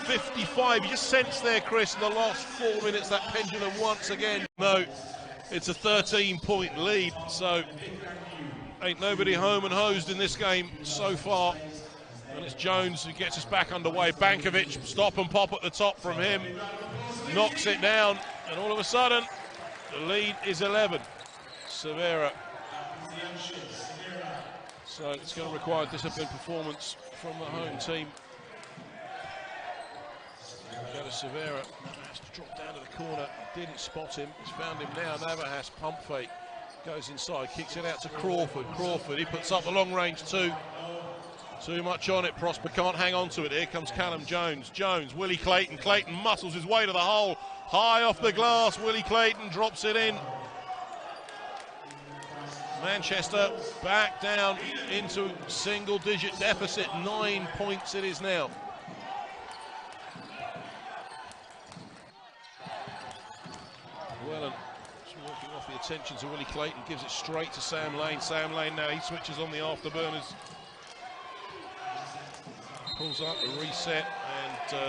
55. You just sense there, Chris, in the last 4 minutes, that pendulum once again. No, it's a 13-point lead, so ain't nobody home and hosed in this game so far. And it's Jones who gets us back underway. Bankovic, stop and pop at the top from him. Knocks it down, and all of a sudden, the lead is 11. Severa. So it's going to require disciplined performance from the home team. Go to Severa. Has to drop down to the corner. Didn't spot him. He's found him now. Navahas, pump fake. Goes inside, kicks it out to Crawford. Crawford, he puts up the long range two. Too much on it. Prosper can't hang on to it. Here comes Callum Jones. Jones, Willie Clayton. Clayton muscles his way to the hole. High off the glass. Willie Clayton drops it in. Manchester back down into single-digit deficit. 9 points it is now. Welland working off the attention to Willie Clayton. Gives it straight to Sam Lane. Sam Lane now, he switches on the afterburners. Pulls up the reset and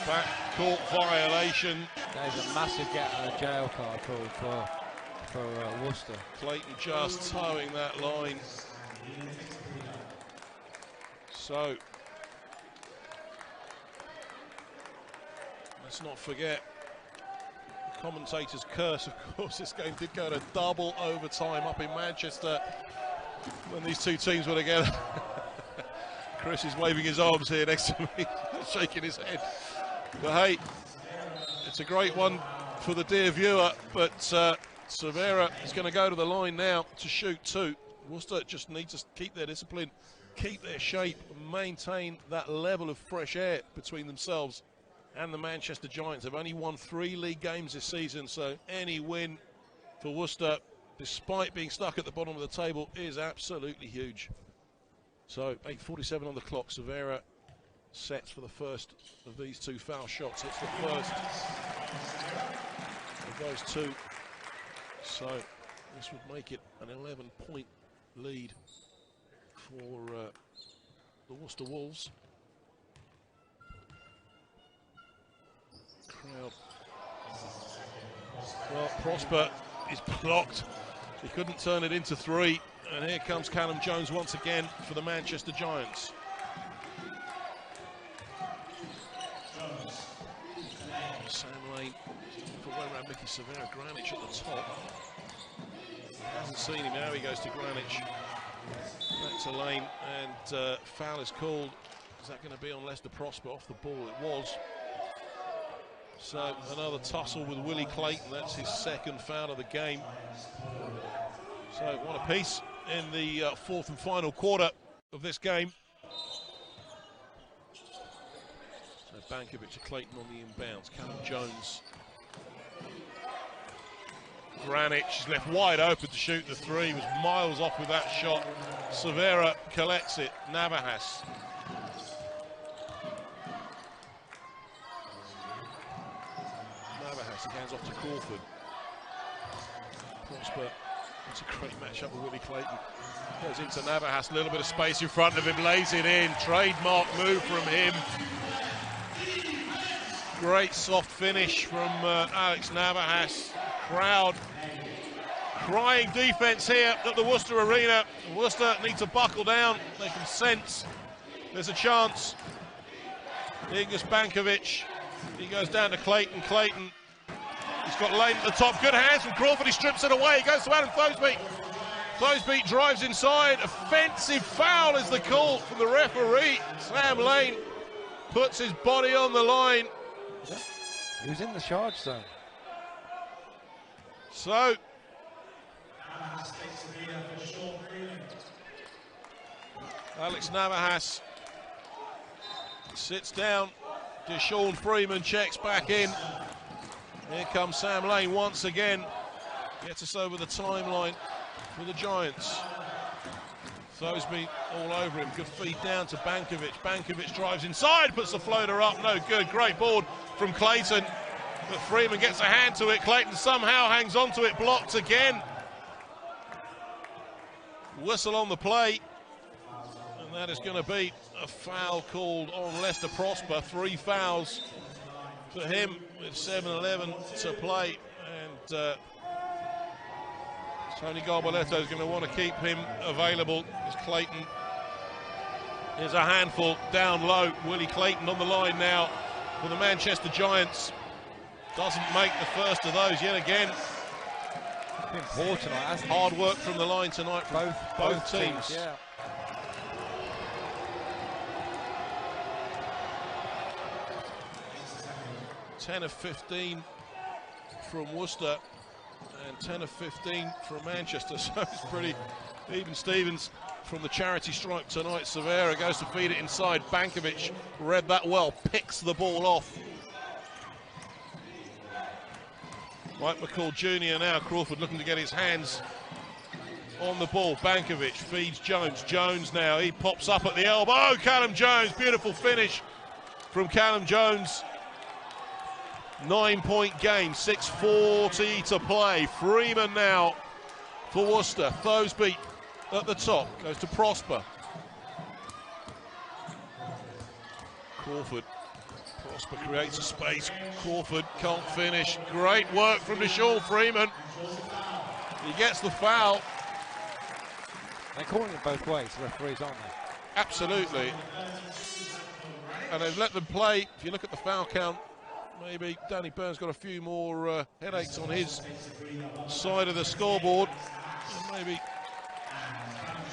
back court violation. There's a massive gap on a jail card called for Worcester. Clayton just towing that line. So let's not forget the commentator's curse. Of course, this game did go to double overtime up in Manchester when these two teams were together. Chris is waving his arms here next to me, shaking his head. But hey, it's a great one for the dear viewer. But Severa is going to go to the line now to shoot two. Worcester just need to keep their discipline, keep their shape, maintain that level of fresh air between themselves and the Manchester Giants. They've only won 3 league games this season, so any win for Worcester, despite being stuck at the bottom of the table, is absolutely huge. So 8:47 on the clock. Severa sets for the first of these 2 foul shots. It's the first of those 2. So this would make it an 11-point lead for the Worcester Wolves. Crowd. Well, Prosper is blocked. He couldn't turn it into 3. And here comes Callum Jones once again for the Manchester Giants. Sam Lane for well around Mickey Severa. Greenwich at the top. Hasn't seen him now. He goes to Greenwich. Back to Lane, and foul is called. Is that going to be on Lester Prosper off the ball? It was. So another tussle with Willie Clayton. That's his 2nd foul of the game. So one apiece in the 4th and final quarter of this game. So Bankovic to Clayton on the inbounds. Callum Jones. Granic is left wide open to shoot the 3. He was miles off with that shot. Severa collects it. Navahas. Navahas, he hands off to Crawford. Prosper. It's a great matchup with Willie Clayton. Goes into Navahas, a little bit of space in front of him, lays it in. Trademark move from him. Great soft finish from Alex Navahas. Crowd crying defense here at the Worcester Arena. Worcester need to buckle down. They can sense there's a chance. Igor Bankovic, he goes down to Clayton. Clayton, he's got Lane at the top. Good hands from Crawford. He strips it away. He goes to Adam Thosby. Thosby drives inside. Offensive foul is the call from the referee. Sam Lane puts his body on the line. He was in the charge zone. So Alex Navahas sits down. Deshaun Freeman checks back in. Here comes Sam Lane once again. Gets us over the timeline for the Giants. Thosby all over him. Good feed down to Bankovic. Bankovic drives inside, puts the floater up. No good. Great board from Clayton. But Freeman gets a hand to it. Clayton somehow hangs on to it. Blocked again. Whistle on the play. And that is going to be a foul called on Lester Prosper. 3 fouls for him with 7:11 to play. And Tony Garboletto is going to want to keep him available because Clayton is a handful down low. Willie Clayton on the line now for the Manchester Giants. Doesn't make the first of those yet again. It's been poor tonight, hasn't it? Hard work from the line tonight from both teams. Yeah. Ten of 15 from Worcester and 10 of 15 from Manchester, so it's pretty even Stevens from the charity stripe tonight. Severa goes to feed it inside. Bankovic read that well, picks the ball off. Mike McCall Jr. now. Crawford looking to get his hands on the ball. Bankovic feeds Jones. Jones now, he pops up at the elbow. Oh, Callum Jones, beautiful finish from Callum Jones. 9-point game, 6:40 to play. Freeman now for Worcester. Thosby at the top, goes to Prosper. Crawford. Prosper creates a space. Crawford can't finish. Great work from Deshaun Freeman. He gets the foul. They're calling it both ways, the referees, aren't they? Absolutely. And they've let them play. If you look at the foul count, maybe Danny Burns got a few more headaches on his side of the scoreboard. And maybe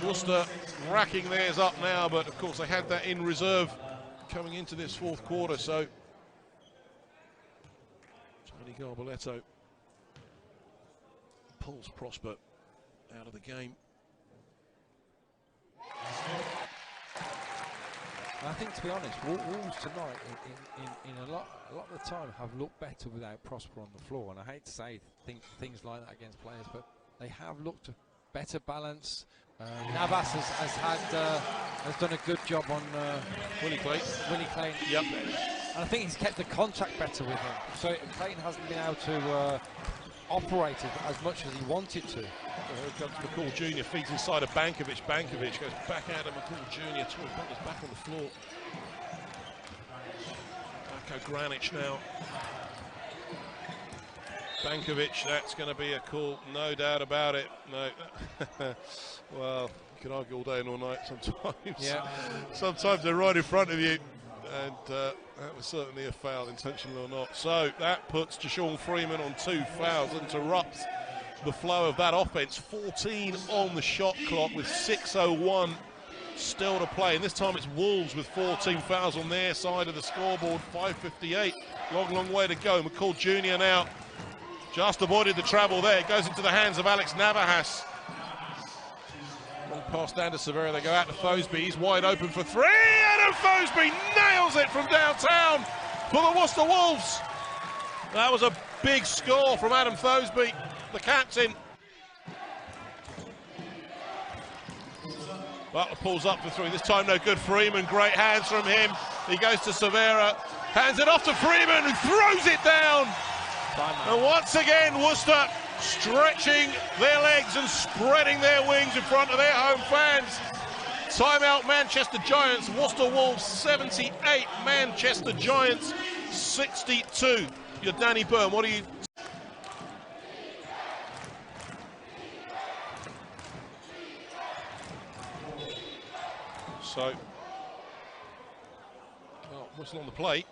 Worcester racking theirs up now, but of course they had that in reserve coming into this 4th quarter. So Tony Garboletto pulls Prosper out of the game. I think, to be honest, Wolves tonight, in a lot of the time, have looked better without Prosper on the floor. And I hate to say things like that against players, but they have looked better balance. Navas has done a good job on Willie Clayton. Yep. And I think he's kept the contact better with him. So Clayton hasn't been able to operate as much as he wanted to. Here comes McCall Jr. feeds inside of Bankovic. Bankovic goes back out of McCall Jr. Tory Butler's back on the floor. Marko Granic now. Bankovic, that's going to be a call, no doubt about it. No, well, you can argue all day and all night sometimes. Yeah. Sometimes they're right in front of you, and that was certainly a foul, intentional or not. So that puts Jashawn Freeman on 2 fouls, interrupts the flow of that offense. 14 on the shot clock with 6:01 still to play, and this time it's Wolves with 14 fouls on their side of the scoreboard. 5:58, long way to go. McCall Jr. now just avoided the travel there. It goes into the hands of Alex Navahas. Long pass down to Severa. They go out to Fosby. He's wide open for 3. Adam Fosby nails it from downtown for the Worcester Wolves. That was a big score from Adam Fosby, the captain. Butler pulls up for 3. This time no good. Freeman, great hands from him. He goes to Severa. Hands it off to Freeman, who throws it down. And once again, Worcester stretching their legs and spreading their wings in front of their home fans. Timeout Manchester Giants. Worcester Wolves 78, Manchester Giants 62. You're Danny Byrne, what do you... So, well, whistle on the plate.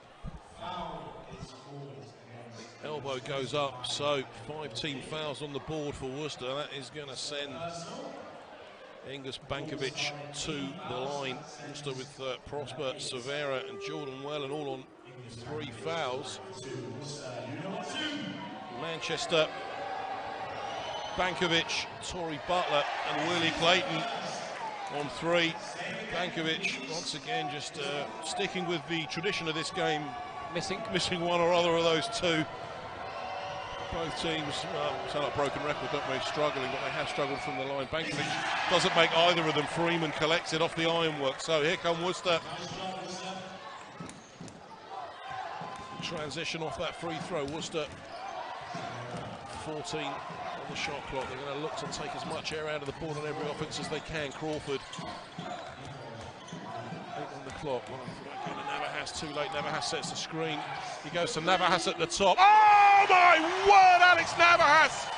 Elbow goes up, so 5 team fouls on the board for Worcester. That is going to send Angus Bankovic to the line. Worcester with Prosper, Severa and Jordan Whelan all on 3 fouls. Manchester, Bankovic, Tory Butler and Willie Clayton on 3. Bankovic once again just sticking with the tradition of this game, missing one or other of those 2. Both teams sound like broken record, don't they? Struggling, but they have struggled from the line. Bankovic doesn't make either of them. Freeman collects it off the ironwork. So here come Worcester. Transition off that free throw. Worcester 14 on the shot clock. They're going to look to take as much air out of the board on every offense as they can. Crawford 8 on the clock. Navahas too late. Navahas sets the screen. He goes to Navahas at the top. Oh my word! Alex Navahas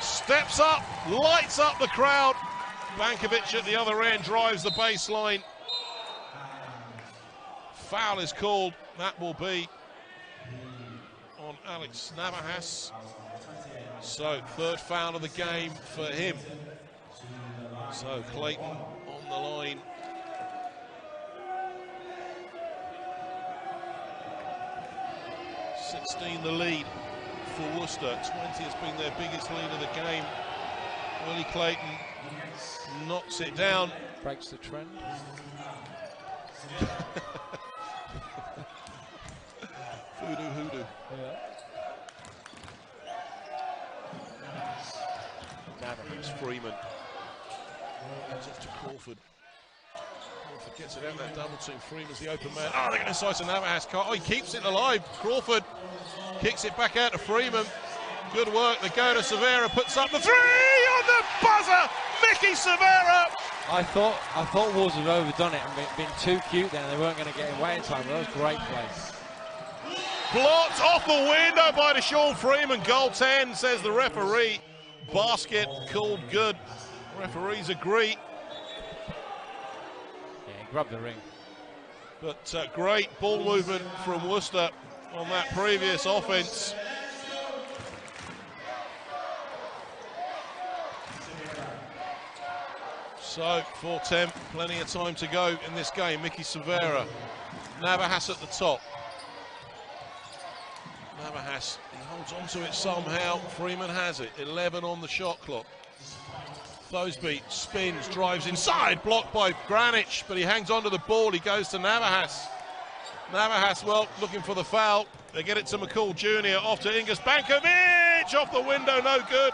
steps up, lights up the crowd. Bankovic at the other end drives the baseline. Foul is called. That will be on Alex Navahas. So 3rd foul of the game for him. So Clayton on the line. 16 the lead for Worcester. 20 has been their biggest lead of the game. Willie Clayton knocks it down. Breaks the trend. Hoodoo. Yeah. Navahas, Freeman. Goes off to Crawford. Crawford gets it out that double team. Freeman's the open man. Oh, they're going to slice to Navahas. Oh, he keeps it alive. Crawford kicks it back out to Freeman. Good work. They go to Severa. Puts up the 3 on the buzzer. Mickey Severa. I thought Wolves had overdone it and been too cute then. They weren't going to get away in time. That was great play. Blocked off the window by Deshaun Freeman. Goal 10, says the referee. Basket called good. Referees agree. Grab the ring. But great ball movement from Worcester on that previous offense. So 4-10, plenty of time to go in this game. Mickey Severa, Navahas at the top. Navahas, he holds on to it somehow. Freeman has it. 11 on the shot clock. Thosby spins, drives inside, blocked by Granic, but he hangs on to the ball. He goes to Navahas. Navahas, well, looking for the foul. They get it to McCall Jr. Off to Ingus Bankovic. Off the window, no good.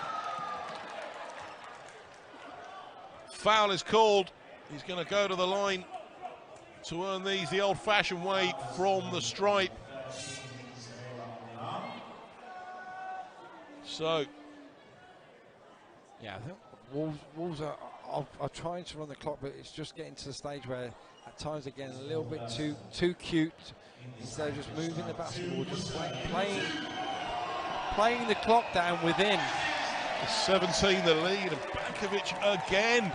Foul is called. He's going to go to the line to earn these the old-fashioned way from the stripe. So, yeah, I think Wolves are trying to run the clock, but it's just getting to the stage where at times they're getting a little bit too cute. Instead of just moving the basketball, just playing the clock down within. 17 the lead, and Bankovic again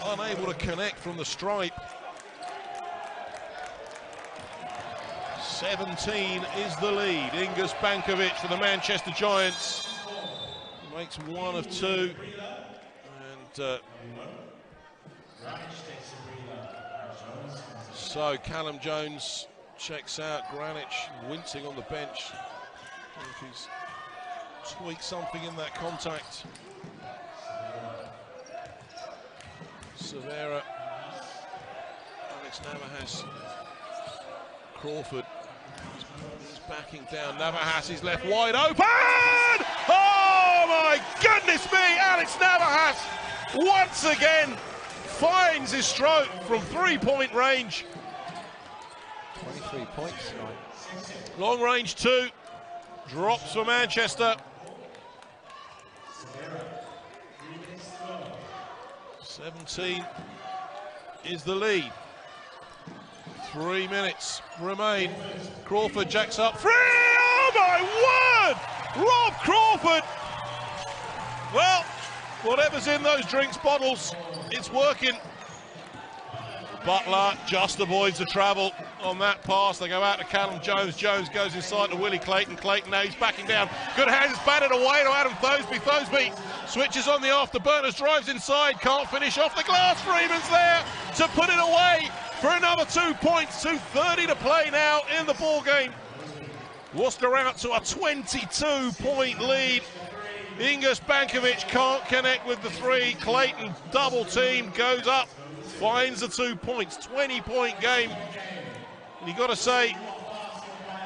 unable to connect from the stripe. 17 is the lead. Ingus Bankovic for the Manchester Giants makes one of two, and so Callum Jones checks out. Granic wincing on the bench. I don't know if he's tweaked something in that contact. Severa, Alex Navahas, Crawford is backing down. Navahas is left wide open. Oh my goodness me! Alex Navahas once again finds his stroke from three-point range. 23 points tonight. Long range two, drops for Manchester. 17 is the lead. 3 minutes remain. Crawford jacks up. Free! Oh my word! Rob Crawford! Well, whatever's in those drinks bottles, it's working. Butler just avoids the travel on that pass. They go out to Callum Jones. Jones goes inside to Willie Clayton. Clayton now he's backing down. Good hands, batted away to Adam Thosby. Thosby switches on the afterburners, drives inside, can't finish off the glass. Freeman's there to put it away for another 2 points. 2:30 to play now in the ball game. Worcester out to a 22-point lead. Ingus Bankovic can't connect with the three. Clayton double team, goes up, finds the 2 points. 20-point game. And you've got to say,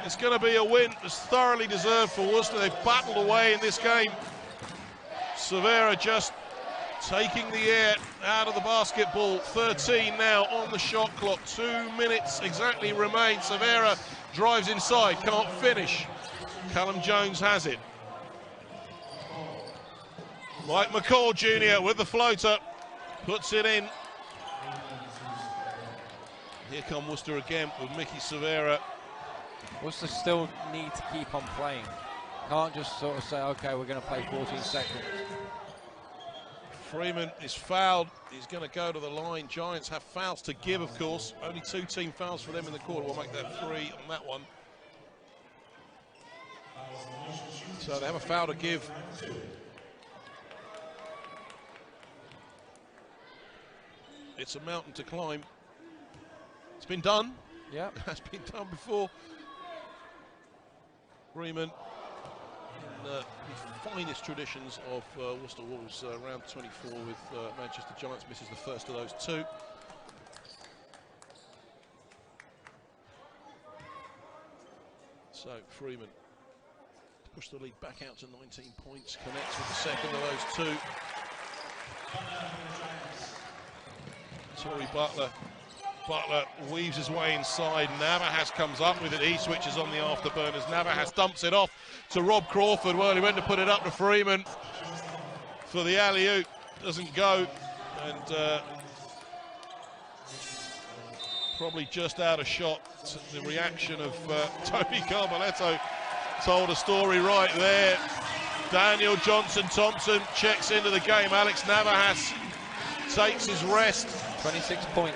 it's going to be a win that's thoroughly deserved for Worcester. They've battled away in this game. Severa just taking the air out of the basketball. 13 now on the shot clock. 2 minutes exactly remain. Severa drives inside, can't finish. Callum Jones has it. Mike McCall Jr. with the floater, puts it in. Here come Worcester again with Mickey Severa. Worcester still need to keep on playing. Can't just sort of say, okay, we're going to play 14 seconds. Freeman is fouled. He's going to go to the line. Giants have fouls to give, of course. Only 2 team fouls for them in the quarter. We'll make that 3 on that one. So they have a foul to give. It's a mountain to climb. It's been done. Yeah. It has been done before. Freeman, in the finest traditions of Worcester Wolves, round 24 with Manchester Giants, misses the first of those 2. So Freeman push the lead back out to 19 points, connects with the second of those 2. Torrey Butler weaves his way inside. Navahas comes up with it. He switches on the afterburners. Navahas dumps it off to Rob Crawford. Well, he went to put it up to Freeman for the alley-oop. Doesn't go. And probably just out of shot. The reaction of Tony Carboletto told a story right there. Daniel Johnson-Thompson checks into the game. Alex Navahas takes his rest. 26 points.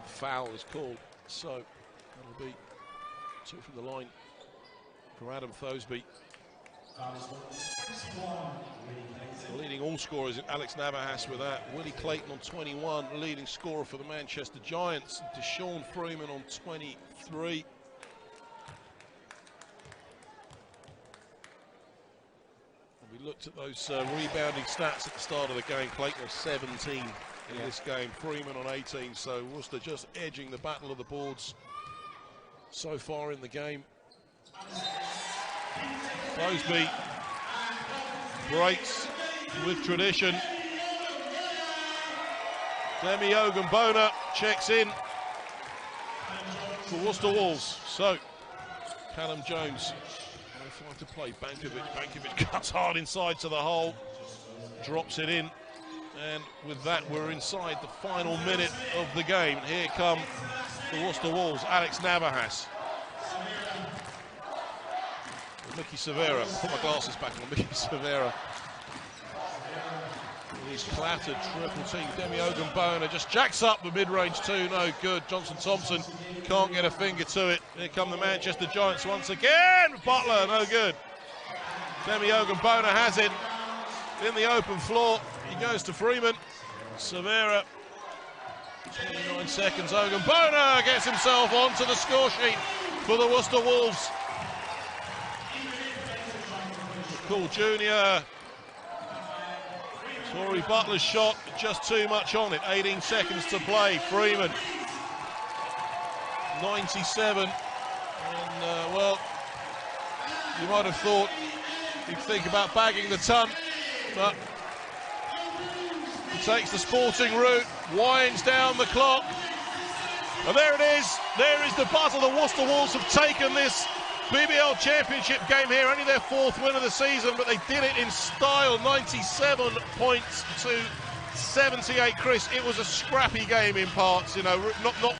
Foul is called, so that'll be 2 from the line for Adam Thosby. The leading all scorers in Alex Navahas with that. Willie Clayton on 21, leading scorer for the Manchester Giants. Deshaun Freeman on 23. We looked at those rebounding stats at the start of the game. Clayton was 17 in this game, Freeman on 18, so Worcester just edging the battle of the boards so far in the game. Crosby breaks with tradition. Demi Ogunbona checks in for Worcester Wolves. So, Callum Jones, 5 to play. Bankovic cuts hard inside to the hole, drops it in, and with that we're inside the final minute of the game. Here come the Worcester Wolves. Alex Navahas. Mickey Severa. Put my glasses back on. Mickey Severa. He's clattered triple team. Demi Ogunbona just jacks up the mid-range two. No good. Johnson Thompson can't get a finger to it. Here come the Manchester Giants once again. Butler, no good. Demi Ogunbona has it in the open floor. He goes to Freeman. Severa. 29 seconds. Ogunbona gets himself onto the score sheet for the Worcester Wolves. Cool Jr. Torrey Butler's shot, just too much on it. 18 seconds to play. Freeman, 97. And, well, you might have thought he'd think about bagging the ton, but he takes the sporting route, winds down the clock. And there it is. There is the buzzer. The Worcester Wolves have taken this BBL Championship game here, only their 4th win of the season, but they did it in style. 97 points to 78. Chris, it was a scrappy game in parts, you know, not